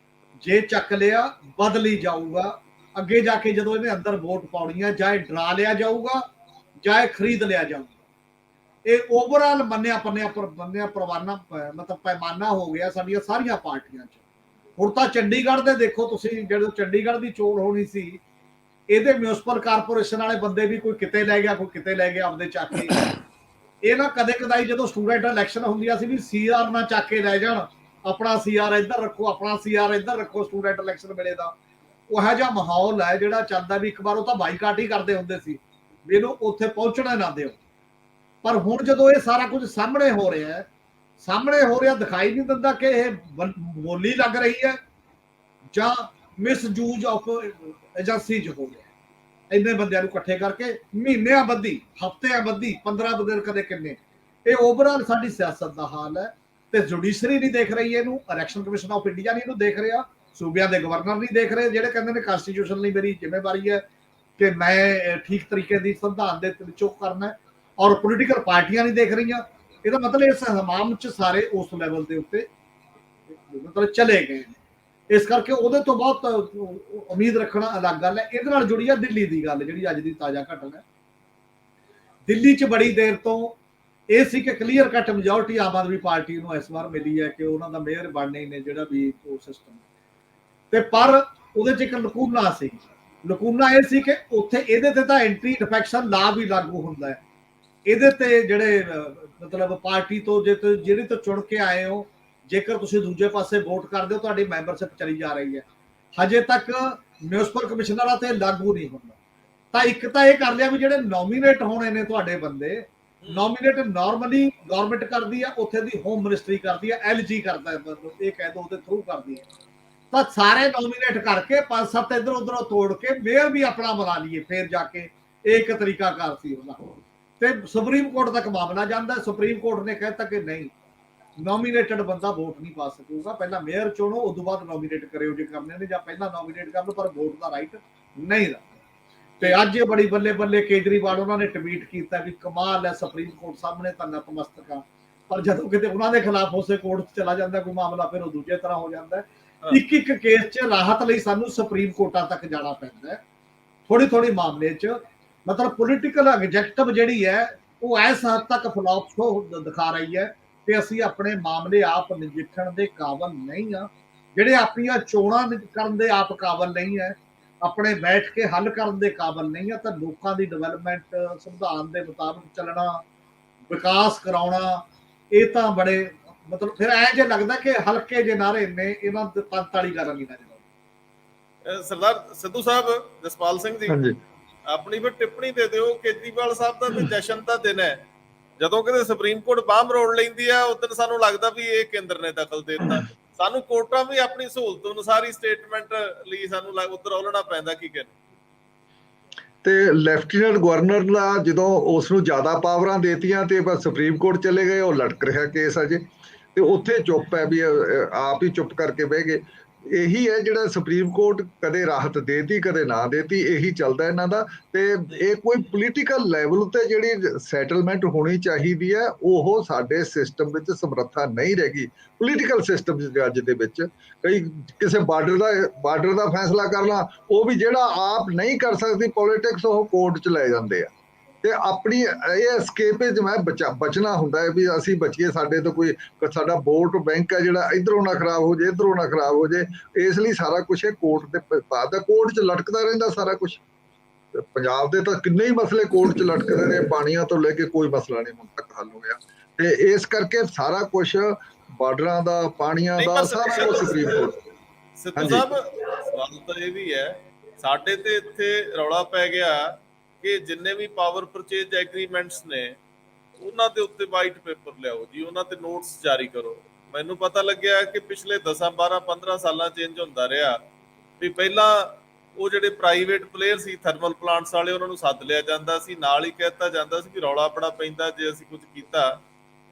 ਜੇ ਚੱਕ ਲਿਆ ਬਦਲੀ ਜਾਊਗਾ, ਅੱਗੇ ਜਾ ਕੇ ਜਦੋਂ ਇਹਨੇ ਅੰਦਰ ਵੋਟ ਪਾਉਣੀ ਹੈ ਜਾਂ ਇਹ ਡਰਾ ਲਿਆ ਜਾਊਗਾ ਜਾਂ ਇਹ ਖਰੀਦ ਲਿਆ ਜਾਊਗਾ। ਇਹ ਓਵਰਆਲ ਮੰਨਿਆ ਪ੍ਰਵਾਨਾ ਮਤਲਬ ਪੈਮਾਨਾ ਹੋ ਗਿਆ ਸਾਡੀਆਂ ਸਾਰੀਆਂ ਪਾਰਟੀਆਂ 'ਚ। ਹੁਣ ਤਾਂ ਚੰਡੀਗੜ੍ਹ ਦੇ ਦੇਖੋ ਤੁਸੀਂ, ਜਦੋਂ ਚੰਡੀਗੜ੍ਹ ਦੀ ਚੋਣ ਹੋਣੀ ਸੀ, ਇਹਦੇ ਮਿਊਨਿਸਪਲ ਕਾਰਪੋਰੇਸ਼ਨ ਵਾਲੇ ਬੰਦੇ ਵੀ ਕੋਈ ਕਿਤੇ ਲੈ ਗਿਆ, ਕੋਈ ਕਿਤੇ ਲੈ ਗਿਆ ਆਪਦੇ ਚੱਕ ਕੇ। ਇਹ ਨਾ ਕਦੇ ਕਦਾਈ ਜਦੋਂ ਸਟੂਡੈਂਟ ਇਲੈਕਸ਼ਨ ਹੁੰਦੀਆਂ ਸੀ ਵੀ ਸੀਆਰ ਨਾ ਚੱਕ ਕੇ ਲੈ ਜਾਣ, ਆਪਣਾ ਸੀਆਰ ਇੱਧਰ ਰੱਖੋ, ਆਪਣਾ ਸੀਆਰ ਇੱਧਰ ਰੱਖੋ ਸਟੂਡੈਂਟ ਇਲੈਕਸ਼ਨ ਵੇਲੇ ਦਾ। ਉਹ ਇਹੋ ਜਿਹਾ ਮਾਹੌਲ ਹੈ ਜਿਹੜਾ ਚੱਲਦਾ ਵੀ ਇੱਕ ਵਾਰ ਉਹ ਤਾਂ ਬਾਈਕਾਟ ਹੀ ਕਰਦੇ ਹੁੰਦੇ ਸੀ ਵੀ ਇਹਨੂੰ ਉੱਥੇ ਪਹੁੰਚਣਾ ਨਾ ਦਿਓ। ਪਰ ਹੁਣ ਜਦੋਂ ਇਹ ਸਾਰਾ ਕੁਝ ਸਾਹਮਣੇ ਹੋ ਰਿਹਾ ਦਿਖਾਈ ਨਹੀਂ ਦਿੰਦਾ ਕਿ ਇਹ ਬੋਲੀ ਲੱਗ ਰਹੀ ਹੈ ਜਾਂ ਮਿਸਯੂਜ਼ ਆਫ ਏਜੰਸੀ ਚ ਹੋ ਗਿਆ। ਇੰਨੇ ਬੰਦਿਆਂ ਨੂੰ ਇਕੱਠੇ ਕਰਕੇ ਮਹੀਨਿਆਂ ਬੱਧੀ, ਹਫ਼ਤਿਆਂ ਬੱਧੀ, 15 ਦਿਨ ਕਦੇ ਕਿੰਨੇ, ਇਹ ਓਵਰਆਲ ਸਾਡੀ ਸਿਆਸਤ ਦਾ ਹਾਲ ਹੈ। ਤੇ ਜੁਡੀਸ਼ਰੀ ਨਹੀਂ ਦੇਖ ਰਹੀ ਇਹਨੂੰ, ਇਲੈਕਸ਼ਨ ਕਮਿਸ਼ਨ ਆਫ ਇੰਡੀਆ ਨਹੀਂ ਇਹਨੂੰ ਦੇਖ ਰਿਹਾ, ਸੂਬਿਆਂ ਦੇ ਗਵਰਨਰ ਨਹੀਂ ਦੇਖ ਰਹੇ ਜਿਹੜੇ ਕਹਿੰਦੇ ਨੇ ਕਨਸਟੀਟਿਊਸ਼ਨ ਲਈ ਮੇਰੀ ਜ਼ਿੰਮੇਵਾਰੀ ਹੈ ਕਿ ਮੈਂ ਠੀਕ ਤਰੀਕੇ ਦੀ ਸੰਵਿਧਾਨ ਦੇ ਵਿੱਚੋਂ ਕਰਨਾ, ਔਰ ਪੋਲੀਟੀਕਲ ਪਾਰਟੀਆਂ ਨਹੀਂ ਦੇਖ ਰਹੀਆਂ। ਇਹਦਾ ਮਤਲਬ ਇਸ ਹਮਾਮ ਚ ਸਾਰੇ ਉਸ ਲੈਵਲ ਦੇ ਉੱਤੇ ਮਤਲਬ ਚਲੇ ਗਏ ਨੇ। ਇਸ ਕਰਕੇ ਉਹਦੇ ਤੋਂ ਬਹੁਤ ਉਮੀਦ ਰੱਖਣਾ ਅਲੱਗ ਗੱਲ ਹੈ। ਇਹਦੇ ਨਾਲ ਜੁੜੀ ਆ ਦਿੱਲੀ ਦੀ ਗੱਲ, ਜਿਹੜੀ ਅੱਜ ਦੀ ਤਾਜ਼ਾ ਘਟਨਾ ਹੈ। ਦਿੱਲੀ ਚ ਬੜੀ ਦੇਰ ਤੋਂ ਇਹ ਸੀ ਕਿ clear cut majority Aam Aadmi party ਨੂੰ ਇਸ ਵਾਰ ਮਿਲੀ ਹੈ ਕਿ ਉਹਨਾਂ ਦਾ ਮੇਅਰ ਬਣਨੇ ਨੇ ਜਿਹੜਾ ਵੀ ਉਹ ਸਿਸਟਮ, ਤੇ ਪਰ ਉਹਦੇ ਚ ਇੱਕ ਲਕੂਨਾ ਸੀ। ਲਕੂਨਾ ਇਹ ਸੀ ਕਿ ਉੱਥੇ ਇਹਦੇ ਤੇ ਤਾਂ ਐਂਟੀ ਡਿਫੈਕਸ਼ਨ ਲਾ ਵੀ ਲਾਗੂ ਹੁੰਦਾ ਹੈ। ਇਹਦੇ ਤੇ ਜਿਹੜੇ ਮਤਲਬ ਪਾਰਟੀ ਤੋਂ ਜਿਹੜੇ ਤੋਂ ਚੁਣ ਕੇ ਆਏ ਹੋ, ਜੇਕਰ ਤੁਸੀਂ ਦੂਜੇ ਪਾਸੇ ਵੋਟ ਕਰਦੇ ਹੋ ਤੁਹਾਡੀ ਮੈਂਬਰਸ਼ਿਪ ਚਲੀ ਜਾ ਰਹੀ ਹੈ। ਹਜੇ ਤੱਕ ਮਿਊਨਿਸਪਲ ਕਮਿਸ਼ਨਰਾਂ ਤੇ ਲਾਗੂ ਨਹੀਂ ਹੁੰਦਾ। ਤਾਂ ਇੱਕ ਤਾਂ ਇਹ ਕਰ ਲਿਆ ਵੀ ਜਿਹੜੇ ਨੋਮੀਨੇਟ ਹੋਣੇ ਨੇ ਤੁਹਾਡੇ ਬੰਦੇ, ਨੋਮੀਨੇਟ ਨਾਰਮਲੀ ਗਵਰਨਮੈਂਟ ਕਰਦੀ ਆ, ਉੱਥੇ ਦੀ ਹੋਮ ਮਿਨਿਸਟਰੀ ਕਰਦੀ ਆ, LG ਕਰਦਾ ਹੈ, ਇਹ ਕਹਿ ਦੋ ਉਹਦੇ ਥਰੂ ਕਰਦੀ ਹੈ। ਤਾਂ ਸਾਰੇ ਨੋਮੀਨੇਟ ਕਰਕੇ 5-7 ਇੱਧਰ ਉੱਧਰੋਂ ਤੋੜ ਕੇ ਮੇਅਰ ਵੀ ਆਪਣਾ ਬਣਾ ਲਈਏ, ਫਿਰ ਜਾ ਕੇ ਇਹ ਇੱਕ ਤਰੀਕਾਕਾਰ ਸੀ ਉਹਦਾ। ਤੇ ਸੁਪਰੀਮ ਕੋਰਟ ਤੱਕ ਮਾਮਲਾ ਜਾਂਦਾ। ਸੁਪਰੀਮ ਕੋਰਟ ਨੇ ਕਹਿਤਾ ਕਿ ਨਹੀਂ, ਨੋਮੀਨੇਟਡ ਬੰਦਾ ਵੋਟ ਨਹੀਂ ਪਾ ਸਕੂਗਾ, ਪਹਿਲਾਂ ਮੇਅਰ ਚੁਣੋ, ਉਸ ਤੋਂ ਬਾਅਦ ਨੋਮੀਨੇਟ ਕਰਿਓ ਜੇ ਕਰਨੇ ਨੇ, ਜਾਂ ਪਹਿਲਾਂ ਨੋਮੀਨੇਟ ਕਰ ਲਓ ਪਰ ਵੋਟ ਦਾ ਰਾਈਟ ਨਹੀਂ ਰੱਖਦਾ। ਤੇ ਅੱਜ ਇਹ ਬੜੀ ਬੱਲੇ ਬੱਲੇ ਕੇਜਰੀਵਾਲ ਉਹਨਾਂ ਨੇ ਟਵੀਟ ਕੀਤਾ ਵੀ ਕਮਾਲ ਹੈ, ਸੁਪਰੀਮ ਕੋਰਟ ਸਾਹਮਣੇ ਤਾਂ ਨਤਮਸਤਕ ਆ। ਪਰ ਜਦੋਂ ਕਿਤੇ ਉਹਨਾਂ ਦੇ ਖਿਲਾਫ ਉਸੇ ਕੋਰਟ 'ਚ ਚਲਾ ਜਾਂਦਾ ਕੋਈ ਮਾਮਲਾ, ਫਿਰ ਉਹ ਦੂਜੇ ਤਰ੍ਹਾਂ ਹੋ ਜਾਂਦਾ। ਇੱਕ ਇੱਕ ਕੇਸ 'ਚ ਰਾਹਤ ਲਈ ਸਾਨੂੰ ਸੁਪਰੀਮ ਕੋਰਟਾਂ ਤੱਕ ਜਾਣਾ ਪੈਂਦਾ ਹੈ। ਥੋੜੀ ਮਾਮਲੇ 'ਚ ਮਤਲਬ ਪੋਲੀਟੀਕਲ ਐਗਜੈਕਟਿਵ ਜਿਹੜੀ ਹੈ ਉਹ ਇਸ ਹੱਦ ਤੱਕ ਫਲॉप ਸ਼ੋ ਦਿਖਾ ਰਹੀ ਹੈ ਕਿ ਅਸੀਂ ਆਪਣੇ ਮਾਮਲੇ ਆਪ ਨਜਿੱਠਣ ਦੇ ਕਾਬਲ ਨਹੀਂ ਆ, ਜਿਹੜੇ ਆਪਣੀਆਂ ਚੋਣਾਂ ਕਰਨ ਦੇ ਆਪ ਕਾਬਲ ਨਹੀਂ ਹੈ, ਆਪਣੇ ਬੈਠ ਕੇ ਹੱਲ ਕਰਨ ਦੇ ਕਾਬਲ ਨਹੀਂ ਆ। ਤਾਂ ਲੋਕਾਂ ਦੀ ਡਿਵੈਲਪਮੈਂਟ, ਸੰਵਿਧਾਨ ਦੇ ਮੁਤਾਬਕ ਚੱਲਣਾ, ਵਿਕਾਸ ਕਰਾਉਣਾ, ਇਹ ਤਾਂ ਬੜੇ ਮਤਲਬ ਫਿਰ ਐ ਜੇ ਲੱਗਦਾ ਕਿ ਹਲਕੇ ਜੇ ਨਾਰੇ ਨੇ, ਇਹਨਾਂ ਦੇ ਪੰਤ ਵਾਲੀ ਗੱਲ ਨਹੀਂ ਨਾ। ਸਰਦਾਰ ਸਿੱਧੂ ਸਾਹਿਬ, ਜਸਪਾਲ ਸਿੰਘ ਜੀ, ਹਾਂਜੀ, ਆਪਣੀ ਫਿਰ ਟਿੱਪਣੀ ਦੇ ਦਿਓ। ਕੇਜਰੀਵਾਲ ਸਾਹਿਬ ਦਾ ਤੇ ਜਸ਼ਨ ਦਾ ਦਿਨ ਹੈ, ਜਦੋਂ ਕਿਤੇ ਸੁਪਰੀਮ ਕੋਰਟ ਬਾਂਹ ਮਰੋੜ ਲੈਂਦੀ ਆ, ਉਸ ਦਿਨ ਸਾਨੂੰ ਲੱਗਦਾ ਵੀ ਇਹ ਕੇਂਦਰ ਨੇ ਦਖਲ ਦੇ ਦਿੱਤਾ। ਸਾਨੂੰ ਕੋਰਟਾਂ ਵੀ ਆਪਣੀ ਸਹੂਲਤ ਅਨੁਸਾਰ ਹੀ ਸਟੇਟਮੈਂਟ ਲਈ ਸਾਨੂੰ ਉੱਧਰ ਔਲਣਾ ਪੈਂਦਾ। ਕੀ ਕਹਿੰਦੇ? ਤੇ ਲੈਫਟੀਨੈਂਟ ਗਵਰਨਰ ਦਾ ਜਦੋਂ ਉਸ ਨੂੰ ਜ਼ਿਆਦਾ ਪਾਵਰਾਂ ਦੇਤੀਆਂ ਤੇ ਬਸ ਸੁਪਰੀਮ ਕੋਰਟ ਚਲੇ ਗਏ, ਉਹ ਲਟਕ ਰਿਹਾ ਕੇਸ ਅਜੇ, ਤੇ ਉੱਥੇ ਚੁੱਪ ਹੈ ਵੀ ਆਪ ਹੀ ਚੁੱਪ ਕਰਕੇ ਬਹਿ ਗਏ। ਇਹੀ ਹੈ ਜਿਹੜਾ ਸੁਪਰੀਮ ਕੋਰਟ ਕਦੇ ਰਾਹਤ ਦੇਤੀ ਕਦੇ ਨਾ ਦੇਤੀ, ਇਹੀ ਚੱਲਦਾ ਇਹਨਾਂ ਦਾ। ਤੇ ਇਹ ਕੋਈ ਪੋਲੀਟੀਕਲ ਲੈਵਲ ਉੱਤੇ ਜਿਹੜੀ ਸੈਟਲਮੈਂਟ ਹੋਣੀ ਚਾਹੀਦੀ ਹੈ ਉਹ ਸਾਡੇ ਸਿਸਟਮ ਵਿੱਚ ਸਮਰੱਥਾ ਨਹੀਂ ਰਹਿ ਗਈ। ਪੋਲੀਟੀਕਲ ਸਿਸਟਮ ਅੱਜ ਦੇ ਵਿੱਚ ਕਈ ਕਿਸੇ ਬਾਰਡਰ ਦਾ ਫੈਸਲਾ ਕਰਨਾ, ਉਹ ਵੀ ਜਿਹੜਾ ਆਪ ਨਹੀਂ ਕਰ ਸਕਦੀ ਪੋਲੀਟਿਕਸ, ਉਹ ਕੋਰਟ 'ਚ ਲੈ ਜਾਂਦੇ ਆ। ਤੇ ਆਪਣੀ ਇਹ ਐਸਕੇਪੇਜ ਮੈਂ ਬਚਣਾ ਹੁੰਦਾ ਹੈ ਵੀ ਅਸੀਂ ਬਚੀਏ, ਸਾਡੇ ਤੋਂ ਕੋਈ ਸਾਡਾ ਵੋਟ ਬੈਂਕ ਹੈ ਜਿਹੜਾ ਇਧਰੋਂ ਨਾ ਖਰਾਬ ਹੋ ਜੇ, ਇਧਰੋਂ ਨਾ ਖਰਾਬ ਹੋ ਜੇ। ਇਸ ਲਈ ਸਾਰਾ ਕੁਝ ਇਹ ਕੋਰਟ ਦੇ ਪਾਦਾ, ਕੋਰਟ 'ਚ ਲਟਕਦਾ ਰਹਿੰਦਾ ਸਾਰਾ ਕੁਝ। ਪੰਜਾਬ ਦੇ ਤਾਂ ਕਿੰਨੇ ਹੀ ਮਸਲੇ ਕੋਰਟ 'ਚ ਲਟਕਦੇ ਨੇ, ਪਾਣੀਆਂ ਤੋਂ ਲੈ ਕੇ ਕੋਈ ਮਸਲਾ ਨਹੀਂ ਹੁਣ ਤੱਕ ਹੱਲ ਹੋਇਆ। ਤੇ ਇਸ ਕਰਕੇ ਸਾਰਾ ਕੁਝ ਬਾਰਡਰਾਂ ਦਾ, ਪਾਣੀਆਂ ਦਾ, ਸਾਰਾ ਕੁਝ ਸੁਪਰੀਮ ਕੋਰਟ। ਸਿੱਧੂ ਸਾਹਿਬ, ਸਵਾਲ ਤਾਂ ਇਹ ਵੀ ਹੈ, ਸਾਡੇ ਤੇ ਇੱਥੇ ਰੌਲਾ ਪੈ ਗਿਆ ਕਿ ਜਿੰਨੇ ਵੀ ਪਾਵਰ ਪਰਚੇਜ ਐਗਰੀਮੈਂਟਸ ਨੇ ਉਹਨਾਂ ਦੇ ਉੱਤੇ ਵਾਈਟ ਪੇਪਰ ਲਿਆਓ ਜੀ, ਉਹਨਾਂ ਤੇ ਨੋਟਸ ਜਾਰੀ ਕਰੋ। ਮੈਨੂੰ ਪਤਾ ਲੱਗਿਆ ਕਿ ਪਿਛਲੇ 10, 12, 15 ਸਾਲਾਂ ਚੇਂਜ ਹੁੰਦਾ ਰਿਹਾ ਵੀ ਪਹਿਲਾਂ ਉਹ ਜਿਹੜੇ ਪ੍ਰਾਈਵੇਟ ਪਲੇਅਰ ਸੀ, ਥਰਮਲ ਪਲਾਂਟਸ ਵਾਲੇ, ਉਹਨਾਂ ਨੂੰ ਸੱਦ ਲਿਆ ਜਾਂਦਾ ਸੀ, ਨਾਲ ਹੀ ਕਹਿਤਾ ਜਾਂਦਾ ਸੀ ਕਿ ਰੌਲਾ ਬੜਾ ਪੈਂਦਾ ਜੇ ਅਸੀਂ ਕੁਝ ਕੀਤਾ,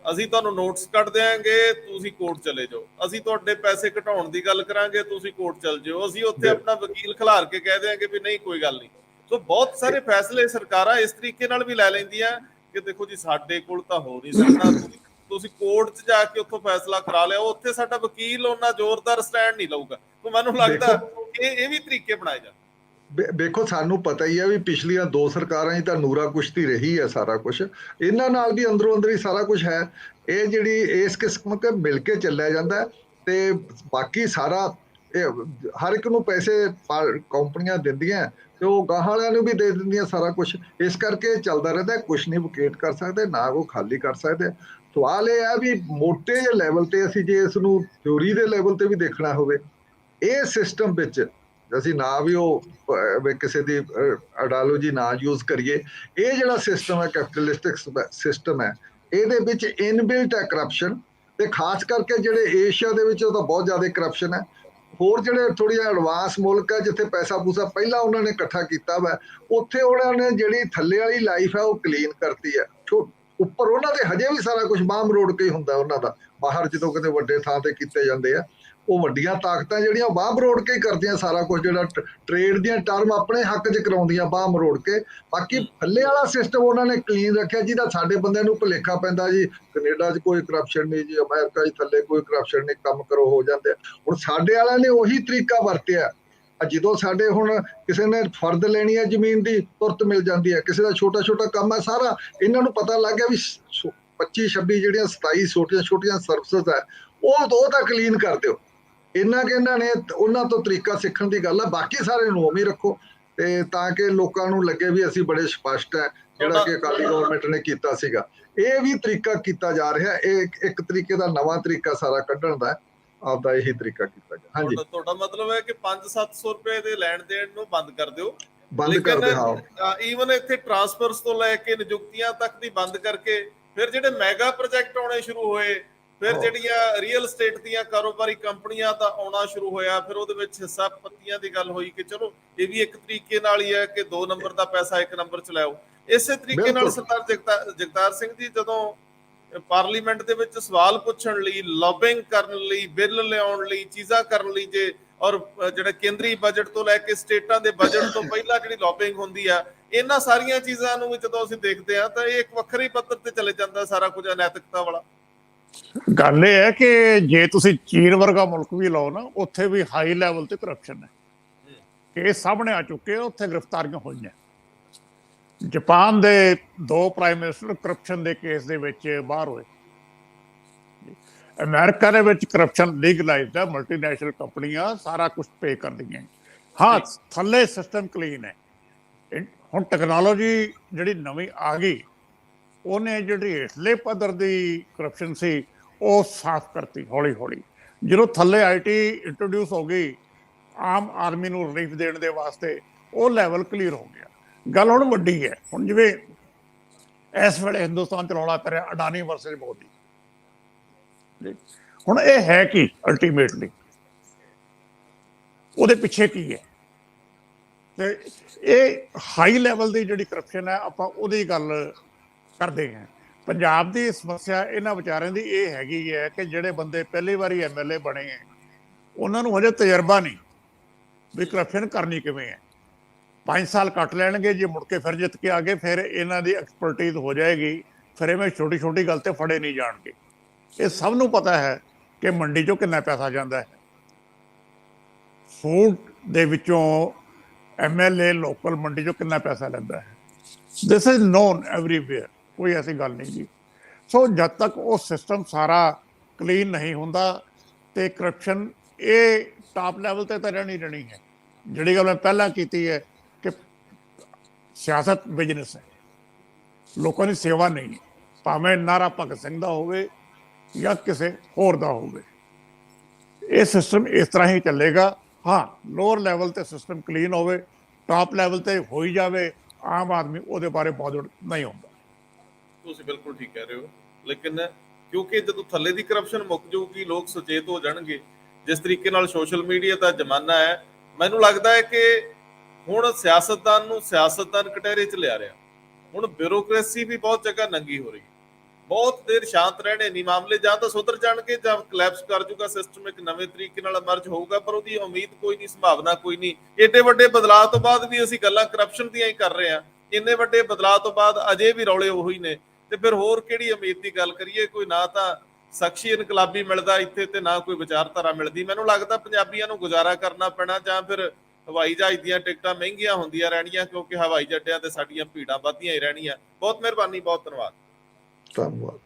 ਅਸੀਂ ਤੁਹਾਨੂੰ ਨੋਟਿਸ ਕੱਢ ਦਿਆਂਗੇ, ਤੁਸੀਂ ਕੋਰਟ ਚਲੇ ਜਾਓ, ਅਸੀਂ ਤੁਹਾਡੇ ਪੈਸੇ ਘਟਾਉਣ ਦੀ ਗੱਲ ਕਰਾਂਗੇ, ਤੁਸੀਂ ਕੋਰਟ ਚਲ ਜਾਓ, ਅਸੀਂ ਉੱਥੇ ਆਪਣਾ ਵਕੀਲ ਖਿਲਾਰ ਕੇ ਕਹਿ ਦਿਆਂਗੇ ਵੀ ਨਹੀਂ ਕੋਈ ਗੱਲ ਨਹੀਂ। ਸੋ ਬਹੁਤ ਸਾਰੇ ਫੈਸਲੇ ਸਰਕਾਰਾਂ ਇਸ ਤਰੀਕੇ ਨਾਲ ਵੀ ਲੈ ਲੈਂਦੀਆਂ ਕਿ ਦੇਖੋ ਜੀ ਸਾਡੇ ਕੋਲ ਤਾਂ ਹੋ ਨਹੀਂ ਸਕਦਾ, ਤੁਸੀਂ ਕੋਰਟ 'ਚ ਜਾ ਕੇ ਉੱਥੋਂ ਫੈਸਲਾ ਕਰਾ ਲਿਆ, ਉੱਥੇ ਸਾਡਾ ਵਕੀਲ ਉਹਨਾਂ ਜ਼ੋਰਦਾਰ ਸਟੈਂਡ ਨਹੀਂ ਲਊਗਾ। ਮੈਨੂੰ ਲੱਗਦਾ ਇਹ ਵੀ ਤਰੀਕੇ ਬਣਾਏ ਜਾਣ। ਦੇਖੋ ਸਾਨੂੰ ਪਤਾ ਹੀ ਹੈ ਵੀ ਪਿਛਲੀਆਂ 2 ਸਰਕਾਰਾਂ 'ਚ ਤਾਂ ਨੂਰਾ ਕੁਸ਼ਤੀ ਰਹੀ ਹੈ ਸਾਰਾ ਕੁਝ, ਇਹਨਾਂ ਨਾਲ ਵੀ ਅੰਦਰੋਂ ਅੰਦਰ ਹੀ ਸਾਰਾ ਕੁਝ ਹੈ। ਇਹ ਜਿਹੜੀ ਇਸ ਕਿਸਮ ਤੇ ਮਿਲ ਕੇ ਚੱਲਿਆ ਜਾਂਦਾ ਤੇ ਬਾਕੀ ਸਾਰਾ ਹਰ ਇੱਕ ਨੂੰ ਪੈਸੇ ਕੰਪਨੀਆਂ ਦਿੰਦੀਆਂ ਤੇ ਉਹ ਗਾਹਾਂ ਵਾਲਿਆਂ ਨੂੰ ਵੀ ਦੇ ਦਿੰਦੀਆਂ ਸਾਰਾ ਕੁਝ। ਇਸ ਕਰਕੇ ਚੱਲਦਾ ਰਹਿੰਦਾ, ਕੁਝ ਨਹੀਂ ਵਿਕੇਟ ਕਰ ਸਕਦੇ, ਨਾ ਉਹ ਖਾਲੀ ਕਰ ਸਕਦੇ। ਸਵਾਲ ਇਹ ਹੈ ਵੀ ਮੋਟੇ ਜਿਹੇ ਲੈਵਲ ਤੇ ਅਸੀਂ ਜੇ ਇਸ ਨੂੰ ਥਿਊਰੀ ਦੇ ਲੈਵਲ ਤੇ ਵੀ ਦੇਖਣਾ ਹੋਵੇ, ਇਹ ਸਿਸਟਮ ਵਿੱਚ ਅਸੀਂ ਨਾ ਵੀ ਉਹ ਵੀ ਕਿਸੇ ਦੀ ਆਈਡੀਓਲੋਜੀ ਨਾ ਯੂਜ਼ ਕਰੀਏ। ਇਹ ਜਿਹੜਾ ਸਿਸਟਮ ਹੈ ਕੈਪੀਟਲਿਸਟਿਕ ਸਿਸਟਮ ਹੈ, ਇਹਦੇ ਵਿੱਚ ਇਨਬਿਲਟ ਹੈ ਕਰਪਸ਼ਨ, ਤੇ ਖਾਸ ਕਰਕੇ ਜਿਹੜੇ ਏਸ਼ੀਆ ਦੇ ਵਿੱਚ ਉਹ ਤਾਂ ਬਹੁਤ ਜ਼ਿਆਦਾ ਕਰਪਸ਼ਨ ਹੈ। ਹੋਰ ਜਿਹੜੇ ਥੋੜ੍ਹੀਆਂ ਐਡਵਾਂਸ ਮੁਲਕ ਹੈ ਜਿੱਥੇ ਪੈਸਾ ਪੂਸਾ ਪਹਿਲਾਂ ਉਹਨਾਂ ਨੇ ਇਕੱਠਾ ਕੀਤਾ ਵਾ, ਉੱਥੇ ਉਹਨਾਂ ਨੇ ਜਿਹੜੀ ਥੱਲੇ ਵਾਲੀ ਲਾਈਫ ਹੈ ਉਹ ਕਲੀਨ ਕਰਤੀ ਹੈ। ਉੱਪਰ ਉਹਨਾਂ ਦੇ ਹਜੇ ਵੀ ਸਾਰਾ ਕੁਝ ਬਾਹਮ ਰੋੜ ਕੇ ਹੀ ਹੁੰਦਾ ਉਹਨਾਂ ਦਾ। ਬਾਹਰ ਜਦੋਂ ਕਿਤੇ ਵੱਡੇ ਥਾਂ ਤੇ ਕੀਤੇ ਜਾਂਦੇ ਆ, ਉਹ ਵੱਡੀਆਂ ਤਾਕਤਾਂ ਜਿਹੜੀਆਂ ਬਾਹ ਮਰੋੜ ਕੇ ਹੀ ਕਰਦੀਆਂ ਸਾਰਾ ਕੁਝ, ਜਿਹੜਾ ਟ੍ਰੇਡ ਦੀਆਂ ਟਰਮ ਆਪਣੇ ਹੱਕ 'ਚ ਕਰਾਉਂਦੀਆਂ ਬਾਹ ਮਰੋੜ ਕੇ। ਬਾਕੀ ਥੱਲੇ ਵਾਲਾ ਸਿਸਟਮ ਉਹਨਾਂ ਨੇ ਕਲੀਨ ਰੱਖਿਆ, ਜਿਹਦਾ ਸਾਡੇ ਬੰਦਿਆਂ ਨੂੰ ਭੁਲੇਖਾ ਪੈਂਦਾ ਜੀ ਕੈਨੇਡਾ 'ਚ ਕੋਈ ਕਰਪਸ਼ਨ ਨਹੀਂ ਜੀ, ਅਮਰੀਕਾ 'ਚ ਥੱਲੇ ਕੋਈ ਕਰਪਸ਼ਨ ਨਹੀਂ, ਕੰਮ ਕਰੋ ਹੋ ਜਾਂਦੇ ਆ। ਹੁਣ ਸਾਡੇ ਵਾਲਿਆਂ ਨੇ ਉਹੀ ਤਰੀਕਾ ਵਰਤਿਆ। ਜਦੋਂ ਸਾਡੇ ਹੁਣ ਕਿਸੇ ਨੇ ਫਰਦ ਲੈਣੀ ਹੈ ਜ਼ਮੀਨ ਦੀ, ਤੁਰਤ ਮਿਲ ਜਾਂਦੀ ਹੈ। ਕਿਸੇ ਦਾ ਛੋਟਾ ਛੋਟਾ ਕੰਮ ਹੈ, ਸਾਰਾ ਇਹਨਾਂ ਨੂੰ ਪਤਾ ਲੱਗ ਗਿਆ ਵੀ 25 26 ਜਿਹੜੀਆਂ 27 ਛੋਟੀਆਂ ਛੋਟੀਆਂ ਸਰਵਿਸਿਜ਼ ਹੈ ਉਹ ਤਾਂ ਕਲੀਨ ਕਰ ਦਿਓ। ਇਹਨਾਂ ਕਿ ਇਹਨਾਂ ਨੇ ਉਹਨਾਂ ਤੋਂ ਤਰੀਕਾ ਸਿੱਖਣ ਦੀ ਗੱਲ ਆ। ਬਾਕੀ ਸਾਰੇ ਨੂੰ ਉਵੇਂ ਰੱਖੋ, ਤੇ ਤਾਂ ਕਿ ਲੋਕਾਂ ਨੂੰ ਲੱਗੇ ਵੀ ਅਸੀਂ ਬੜੇ ਸਪਸ਼ਟ ਹੈ, ਜਿਹੜਾ ਕਿ ਅਕਾਲੀ ਗਵਰਨਮੈਂਟ ਨੇ ਕੀਤਾ ਸੀਗਾ। ਇਹ ਵੀ ਤਰੀਕਾ ਕੀਤਾ ਜਾ ਰਿਹਾ, ਇਹ ਇੱਕ ਤਰੀਕੇ ਦਾ ਨਵਾਂ ਤਰੀਕਾ ਸਾਰਾ ਕੱਢਣ ਦਾ ਆਪਦਾ ਇਹੀ ਤਰੀਕਾ ਕੀਤਾ ਗਿਆ। ਹਾਂਜੀ, ਤੁਹਾਡਾ ਮਤਲਬ ਹੈ ਕਿ 5-700 ਰੁਪਏ ਦੇ ਲੈਣ ਦੇਣ ਨੂੰ ਬੰਦ ਕਰ ਦਿਓ, ਬੰਦ ਕਰ ਦਿਓ। ਹਾਂ, ਈਵਨ ਇੱਥੇ ਟਰਾਂਸਫਰਸ ਤੋਂ ਲੈ ਕੇ ਨਿਯੁਕਤੀਆਂ ਤੱਕ ਦੀ ਬੰਦ ਕਰਕੇ, ਫਿਰ ਜਿਹੜੇ ਮੈਗਾ ਪ੍ਰੋਜੈਕਟ ਆਉਣੇ ਸ਼ੁਰੂ ਹੋਏ, ਫਿਰ ਜਿਹੜੀਆਂ ਰੀਅਲ estate ਦੀਆਂ ਕਾਰੋਬਾਰੀ ਕੰਪਨੀਆਂ ਤਾਂ ਆਉਣਾ ਸ਼ੁਰੂ ਹੋਇਆ, ਫਿਰ ਉਹਦੇ ਵਿੱਚ ਹਿੱਸਾ ਪੱਤੀਆਂ ਦੀ ਗੱਲ ਹੋਈ ਕਿ ਚਲੋ ਇਹ ਵੀ ਇੱਕ ਤਰੀਕੇ ਨਾਲ ਹੀ ਹੈ ਕਿ 2 ਨੰਬਰ ਦਾ ਪੈਸਾ 1 ਨੰਬਰ ਚ ਲਾਓ। ਇਸੇ ਤਰੀਕੇ ਨਾਲ ਸਰਦਾਰ ਜਗਤਾਰ ਸਿੰਘ ਜੀ ਜਦੋਂ ਪਾਰਲੀਮੈਂਟ ਦੇ ਵਿੱਚ ਸਵਾਲ ਪੁੱਛਣ ਲਈ, ਲੌਬਿੰਗ ਕਰਨ ਲਈ, ਬਿੱਲ ਲਿਆਉਣ ਲਈ, ਚੀਜ਼ਾਂ ਕਰਨ ਲਈ ਜੇ, ਔਰ ਜਿਹੜਾ ਕੇਂਦਰੀ ਬਜਟ ਤੋਂ ਲੈ ਕੇ ਸਟੇਟਾਂ ਦੇ ਬਜਟ ਤੋਂ ਪਹਿਲਾਂ ਜਿਹੜੀ ਲੌਬਿੰਗ ਹੁੰਦੀ ਆ, ਇਹਨਾਂ ਸਾਰੀਆਂ ਚੀਜ਼ਾਂ ਨੂੰ ਵੀ ਜਦੋਂ ਅਸੀਂ ਦੇਖਦੇ ਹਾਂ ਤਾਂ ਇਹ ਇੱਕ ਵੱਖਰੇ ਪੱਧਰ ਤੇ ਚਲੇ ਜਾਂਦਾ ਸਾਰਾ ਕੁਝ ਅਨੈਤਿਕਤਾ ਵਾਲਾ। ਗੱਲ ਇਹ ਹੈ ਕਿ ਜੇ ਤੁਸੀਂ ਚੀਨ ਵਰਗਾ ਮੁਲਕ ਵੀ ਲਓ ਨਾ, ਉੱਥੇ ਵੀ ਹਾਈ ਲੈਵਲ ਤੇ ਕਰਪਸ਼ਨ ਹੈ। ਕੇਸ ਸਾਹਮਣੇ ਆ ਚੁੱਕੇ, ਉੱਥੇ ਗ੍ਰਿਫਤਾਰੀਆਂ ਹੋਈਆਂ। ਜਾਪਾਨ ਦੇ 2 ਪ੍ਰਾਈਮ ਮਿਨਿਸਟਰ ਕਰਪਸ਼ਨ ਦੇ ਕੇਸ ਦੇ ਵਿੱਚ ਬਾਹਰ ਹੋਏ। ਅਮਰੀਕਾ ਦੇ ਵਿੱਚ ਕਰਪਸ਼ਨ ਲੀਗਲਾਈਜ਼ਡ ਹੈ, ਮਲਟੀਨੈਸ਼ਨਲ ਕੰਪਨੀਆਂ ਸਾਰਾ ਕੁਝ ਪੇ ਕਰਦੀਆਂ। ਹਾਂ, ਥੱਲੇ ਸਿਸਟਮ ਕਲੀਨ ਹੈ। ਹੁਣ ਟੈਕਨੋਲੋਜੀ ਜਿਹੜੀ ਨਵੀਂ ਆ ਗਈ, ਉਹਨੇ ਜਿਹੜੀ ਹੇਠਲੇ ਪੱਧਰ ਦੀ ਕਰਪਸ਼ਨ ਸੀ ਉਹ ਸਾਫ਼ ਕਰਤੀ ਹੌਲੀ ਹੌਲੀ। ਜਦੋਂ ਥੱਲੇ IT ਇੰਟਰੋਡਿਊਸ ਹੋ ਗਈ ਆਮ ਆਦਮੀ ਨੂੰ ਰਿਲੀਫ ਦੇਣ ਦੇ ਵਾਸਤੇ, ਉਹ ਲੈਵਲ ਕਲੀਅਰ ਹੋ ਗਿਆ। ਗੱਲ ਹੁਣ ਵੱਡੀ ਹੈ। ਹੁਣ ਜਿਵੇਂ ਇਸ ਵੇਲੇ ਹਿੰਦੁਸਤਾਨ ਚਲਾਉਣਾ ਪੈ ਰਿਹਾ ਅਡਾਨੀ ਵਰਸਸ ਮੋਦੀ, ਹੁਣ ਇਹ ਹੈ ਕੀ ਅਲਟੀਮੇਟਲੀ, ਉਹਦੇ ਪਿੱਛੇ ਕੀ ਹੈ? ਤੇ ਇਹ ਹਾਈ ਲੈਵਲ ਦੀ ਜਿਹੜੀ ਕਰਪਸ਼ਨ ਹੈ, ਆਪਾਂ ਉਹਦੀ ਗੱਲ ਕਰਦੇ ਹਾਂ। ਪੰਜਾਬ ਦੀ ਸਮੱਸਿਆ ਇਹਨਾਂ ਵਿਚਾਰਿਆਂ ਦੀ ਇਹ ਹੈਗੀ ਹੈ ਕਿ ਜਿਹੜੇ ਬੰਦੇ ਪਹਿਲੀ ਵਾਰੀ MLA ਬਣੇ ਹੈ, ਉਹਨਾਂ ਨੂੰ ਹਜੇ ਤਜਰਬਾ ਨਹੀਂ ਵੀ ਕਰਪਸ਼ਨ ਕਰਨੀ ਕਿਵੇਂ ਹੈ। 5 ਸਾਲ ਕੱਟ ਲੈਣਗੇ, ਜੇ ਮੁੜ ਕੇ ਫਿਰ ਜਿੱਤ ਕੇ ਆ ਗਏ, ਫਿਰ ਇਹਨਾਂ ਦੀ ਐਕਸਪਰਟੀਜ਼ ਹੋ ਜਾਏਗੀ, ਫਿਰ ਐਵੇਂ ਛੋਟੀ ਛੋਟੀ ਗੱਲ ਤੇ ਫੜੇ ਨਹੀਂ ਜਾਣਗੇ। ਇਹ ਸਭ ਨੂੰ ਪਤਾ ਹੈ ਕਿ ਮੰਡੀ 'ਚੋਂ ਕਿੰਨਾ ਪੈਸਾ ਜਾਂਦਾ ਹੈ। ਫੂਡ ਦੇ ਵਿੱਚੋਂ MLA ਲੋਕਲ ਮੰਡੀ 'ਚੋਂ ਕਿੰਨਾ ਪੈਸਾ ਲੈਂਦਾ ਹੈ। ਦਿਸ ਇਜ਼ ਨੋਨ ਐਵਰੀਵੇਅਰ, ਕੋਈ ਐਸੀ ਗੱਲ ਨਹੀਂ ਜੀ। ਸੋ ਜਦ ਤੱਕ ਉਹ ਸਿਸਟਮ ਸਾਰਾ ਕਲੀਨ ਨਹੀਂ ਹੁੰਦਾ ਤੇ ਕਰਪਸ਼ਨ ਇਹ ਟਾਪ ਲੈਵਲ ਤੇ ਤਾਂ ਰਹਿਣੀ ਹੈ। ਜਿਹੜੀ ਗੱਲ ਮੈਂ ਪਹਿਲਾਂ ਕੀਤੀ ਹੈ ਕਿ ਸਿਆਸਤ ਬਿਜ਼ਨਸ ਹੈ, ਲੋਕਾਂ ਦੀ ਸੇਵਾ ਨਹੀਂ, ਭਾਵੇਂ ਨਾਰਾ ਭਗਤ ਸਿੰਘ ਦਾ ਹੋਵੇ ਜਾਂ ਕਿਸੇ ਹੋਰ ਦਾ ਹੋਵੇ। ਇਹ ਸਿਸਟਮ ਇਸ ਤਰ੍ਹਾਂ ਹੀ ਚੱਲੇਗਾ। ਹਾਂ, ਲੋਅਰ ਲੈਵਲ ਤੇ ਸਿਸਟਮ ਕਲੀਨ ਹੋਵੇ, ਟਾਪ ਲੈਵਲ ਤੇ ਹੋਈ ਜਾਵੇ, ਆਮ ਆਦਮੀ ਉਹਦੇ ਬਾਰੇ ਬਹੁਤ ਨਹੀਂ ਹੁੰਦਾ। ਤੁਸੀਂ ਬਿਲਕੁਲ ਠੀਕ ਕਹਿ ਰਹੇ ਹੋ, ਲੇਕਿਨ ਕਿਉਂਕਿ ਜਦੋਂ ਥੱਲੇ ਦੀ ਕਰਪਸ਼ਨ ਮੁੱਕ ਜਾਊਗੀ, ਲੋਕ ਸੁਚੇਤ ਹੋ ਜਾਣਗੇ। ਜਿਸ ਤਰੀਕੇ ਨਾਲ ਸੋਸ਼ਲ ਮੀਡੀਆ ਦਾ ਜ਼ਮਾਨਾ ਹੈ, ਮੈਨੂੰ ਲੱਗਦਾ ਹੈ ਕਿ ਹੁਣ ਸਿਆਸਤਦਾਨ ਨੂੰ ਸਿਆਸਤਦਾਨ ਕਟਹਿਰੇ 'ਚ ਲਿਆ ਰਿਹਾ। ਹੁਣ ਬਿਊਰੋਕ੍ਰੇਸੀ ਵੀ ਬਹੁਤ ਜਗ੍ਹਾ ਨੰਗੀ ਹੋ ਰਹੀ। ਬਹੁਤ ਦੇਰ ਸ਼ਾਂਤ ਰਹਿਣੇ ਨਹੀਂ ਮਾਮਲੇ, ਜਾਂ ਤਾਂ ਸੁਧਰ ਜਾਣਗੇ ਜਾਂ ਕਲੈਪਸ ਕਰ ਜੂਗਾ ਸਿਸਟਮ, ਇੱਕ ਨਵੇਂ ਤਰੀਕੇ ਨਾਲ ਅਮਰਜ ਹੋਊਗਾ, ਪਰ ਉਹਦੀ ਉਮੀਦ ਕੋਈ ਨਹੀਂ, ਸੰਭਾਵਨਾ ਕੋਈ ਨਹੀਂ। ਏਡੇ ਵੱਡੇ ਬਦਲਾਅ ਤੋਂ ਬਾਅਦ ਵੀ ਅਸੀਂ ਗੱਲਾਂ ਕਰਪਸ਼ਨ ਦੀਆਂ ਹੀ ਕਰ ਰਹੇ ਹਾਂ। ਇੰਨੇ ਵੱਡੇ ਬਦਲਾਅ ਤੋਂ ਬਾਅਦ ਅਜੇ ਵੀ ਰੌਲੇ ਉਹੀ ਨੇ, ਤੇ ਫਿਰ ਹੋਰ ਕਿਹੜੀ ਉਮੀਦ ਦੀ ਗੱਲ ਕਰੀਏ? ਕੋਈ ਨਾ ਤਾਂ ਸ਼ਖਸੀ ਇਨਕਲਾਬੀ ਮਿਲਦਾ ਇੱਥੇ, ਤੇ ਨਾ ਕੋਈ ਵਿਚਾਰਧਾਰਾ ਮਿਲਦੀ। ਮੈਨੂੰ ਲੱਗਦਾ ਪੰਜਾਬੀਆਂ ਨੂੰ ਗੁਜ਼ਾਰਾ ਕਰਨਾ ਪੈਣਾ, ਜਾਂ ਫਿਰ ਹਵਾਈ ਜਹਾਜ਼ ਦੀਆਂ ਟਿਕਟਾਂ ਮਹਿੰਗੀਆਂ ਹੁੰਦੀਆਂ ਰਹਿਣੀਆਂ, ਕਿਉਂਕਿ ਹਵਾਈ ਜੱਡਿਆਂ ਤੇ ਸਾਡੀਆਂ ਭੀੜਾਂ ਵੱਧਦੀਆਂ ਹੀ ਰਹਿਣੀਆਂ। ਬਹੁਤ ਮਿਹਰਬਾਨੀ, ਬਹੁਤ ਧੰਨਵਾਦ। ਧੰਨਵਾਦ।